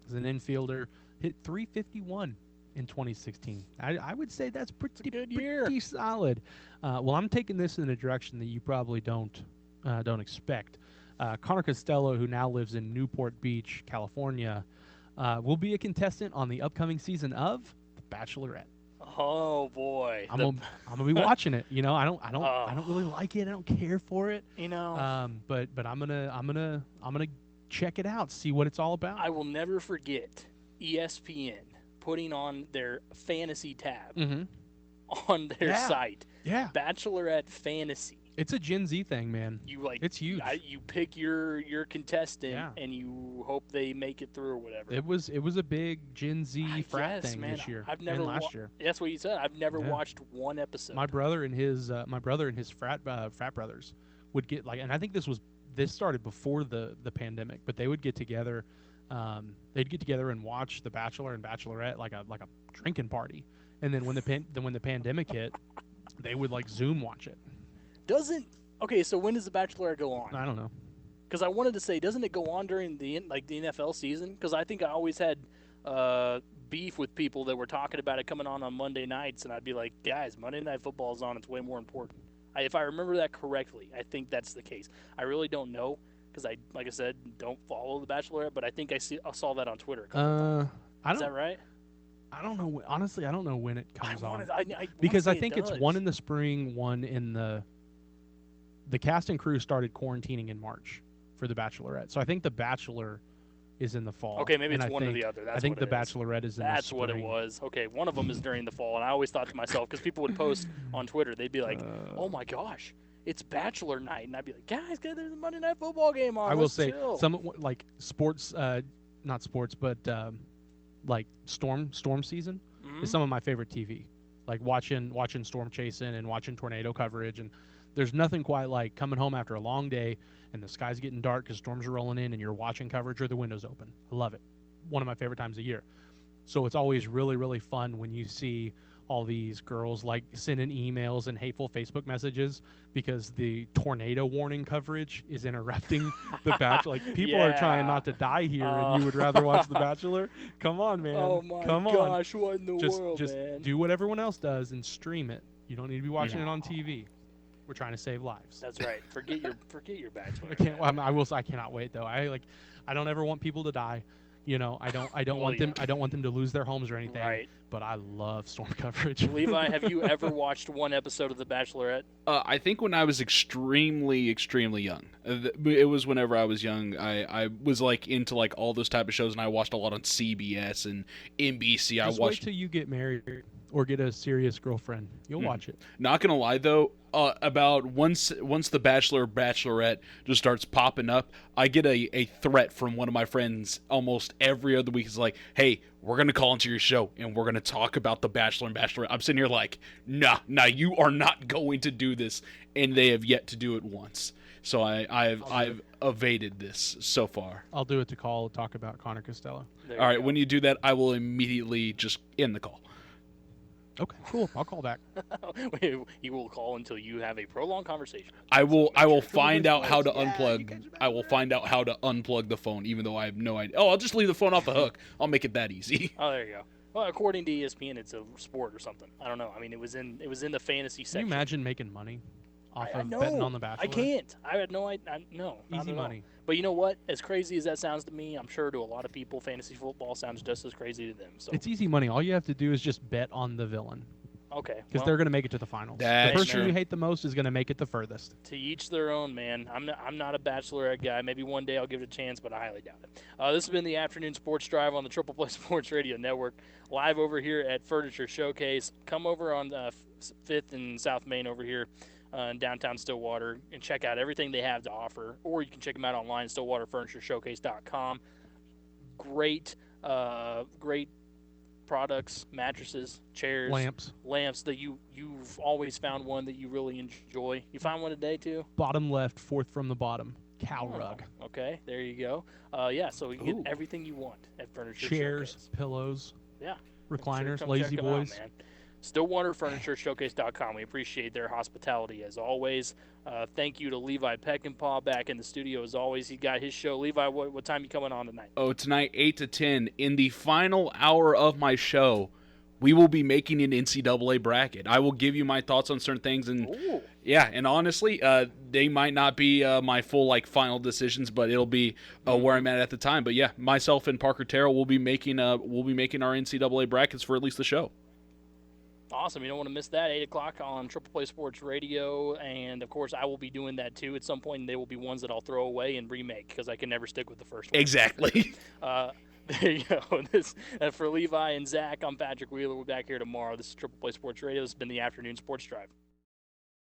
A: is an infielder, hit .351 in 2016. I would say that's pretty
B: good year.
A: Pretty solid. Well, I'm taking this in a direction that you probably don't expect. Connor Costello, who now lives in Newport Beach, California, will be a contestant on the upcoming season of The Bachelorette.
B: Oh boy,
A: I'm gonna be watching it. I don't really like it. I don't care for it. But I'm gonna check it out, see what it's all about.
B: I will never forget ESPN putting on their fantasy tab on their site.
A: Yeah,
B: Bachelorette Fantasy.
A: It's a Gen Z thing, man. It's huge.
B: You pick your contestant and you hope they make it through or whatever.
A: It was a big Gen Z frat thing this year.
B: I've never
A: last year.
B: That's what you said. I've never watched one episode.
A: My brother and his frat brothers would get and I think this started before the pandemic, but they would get together. They'd get together and watch The Bachelor and Bachelorette like a drinking party, and then when the pandemic hit, they would Zoom watch it.
B: So when does The Bachelor go on?
A: I don't know.
B: Because I wanted to say, doesn't it go on during the NFL season? Because I think I always had beef with people that were talking about it coming on Monday nights, and I'd be like, guys, Monday Night Football is on. It's way more important. If I remember that correctly, I think that's the case. I really don't know because like I said, don't follow The Bachelorette, but I think I saw that on Twitter. Is that right?
A: I don't know. Honestly, I don't know when it comes on.
B: Because
A: I think it's one in the spring, one in the cast and crew started quarantining in March for The Bachelorette. So I think The Bachelor is in the fall.
B: Okay, maybe it's one or the other.
A: I think The Bachelorette is in the spring.
B: That's what it was. Okay, one of them is during the fall. And I always thought to myself, because people would post on Twitter, they'd be like, oh my gosh, it's Bachelor night. And I'd be like, guys, there's a Monday Night Football game on.
A: I will say,
B: chill.
A: some sports, not sports, but storm season is some of my favorite TV. Like watching storm chasing and watching tornado coverage, and there's nothing quite like coming home after a long day and the sky's getting dark because storms are rolling in and you're watching coverage or the windows open. I love it. One of my favorite times of year. So it's always really, really fun when you see all these girls like sending emails and hateful Facebook messages because the tornado warning coverage is interrupting The Bachelor. Like, people are trying not to die here, and you would rather watch The Bachelor? Come on, man.
B: Oh my
A: Come on.
B: gosh, what in the world,
A: Just
B: man?
A: do what everyone else does and stream it. You don't need to be watching it on TV. We're trying to save lives.
B: That's right. Forget your Bachelor.
A: I can't. I cannot wait though. I don't ever want people to die. You know, I don't
B: Well,
A: want them.
B: yeah.
A: I don't want them to lose their homes or anything.
B: Right.
A: But I love storm coverage.
B: Levi, have you ever watched one episode of The Bachelorette?
C: I think when I was extremely, extremely young. It was whenever I was young. I was like into like all those type of shows, and I watched a lot on CBS and NBC.
A: Just wait till you get married or get a serious girlfriend. You'll watch it.
C: Not gonna lie though, about once the Bachelor Bachelorette just starts popping up, I get a threat from one of my friends almost every other week. It's like, hey, we're gonna call into your show and we're gonna talk about the Bachelor and Bachelorette. I'm sitting here like, nah, you are not going to do this, and they have yet to do it once. So I've evaded this so far.
A: I'll do it to talk about Connor Costello.
C: All right, when you do that, I will immediately just end the call.
A: Okay, cool. I'll call back.
B: He will call until you have a prolonged conversation.
C: I will find out how to unplug. I will find out how to unplug the phone, even though I have no idea. Oh, I'll just leave the phone off the hook. I'll make it that easy.
B: Oh, there you go. Well, according to ESPN, it's a sport or something. I don't know. I mean, it was in the fantasy
A: Can
B: section.
A: you imagine making money off
B: I
A: of
B: know.
A: betting on The Bachelor?
B: I can't. I had no idea. No. not
A: Easy
B: at all.
A: money.
B: But you know what? As crazy as that sounds to me, I'm sure to a lot of people, fantasy football sounds just as crazy to them. So
A: It's easy money. All you have to do is just bet on the villain.
B: okay.
A: Because
B: well,
A: they're going to make it to the finals.
C: That's
A: The person
C: true.
A: you hate the most is going to make it the furthest.
B: to each their own, man. I'm not a Bachelorette guy. Maybe one day I'll give it a chance, but I highly doubt it. This has been the Afternoon Sports Drive on the Triple Play Sports Radio Network, live over here at Furniture Showcase. Come over on 5th and South Main over here in downtown Stillwater and check out everything they have to offer. Or you can check them out online, stillwaterfurnitureshowcase.com. Great products, mattresses, chairs, lamps that you've always found one that you really enjoy. You find one today too?
A: Bottom left, fourth from the bottom. Cow rug.
B: Okay, there you go. Yeah, so you get everything you want at Furniture
A: Chairs,
B: Showcase.
A: pillows,
B: Yeah.
A: recliners,
B: Come
A: lazy
B: check 'em out,
A: boys.
B: man. StillwaterFurnitureShowcase.com. We appreciate their hospitality as always. Thank you to Levi Peckinpah back in the studio as always. He got his show. Levi, what time you coming on tonight?
C: Oh, tonight 8 to 10. In the final hour of my show, we will be making an NCAA bracket. I will give you my thoughts on certain things, and
B: Ooh.
C: yeah, and honestly, they might not be my full final decisions, but it'll be where I'm at the time. But yeah, myself and Parker Terrell will be making our NCAA brackets for at least the show.
B: Awesome. You don't want to miss that. 8 o'clock on Triple Play Sports Radio. And, of course, I will be doing that, too, at some point. And they will be ones that I'll throw away and remake because I can never stick with the first one.
C: Exactly.
B: There you go. For Levi and Zach, I'm Patrick Wheeler. We're back here tomorrow. This is Triple Play Sports Radio. This has been the Afternoon Sports Drive.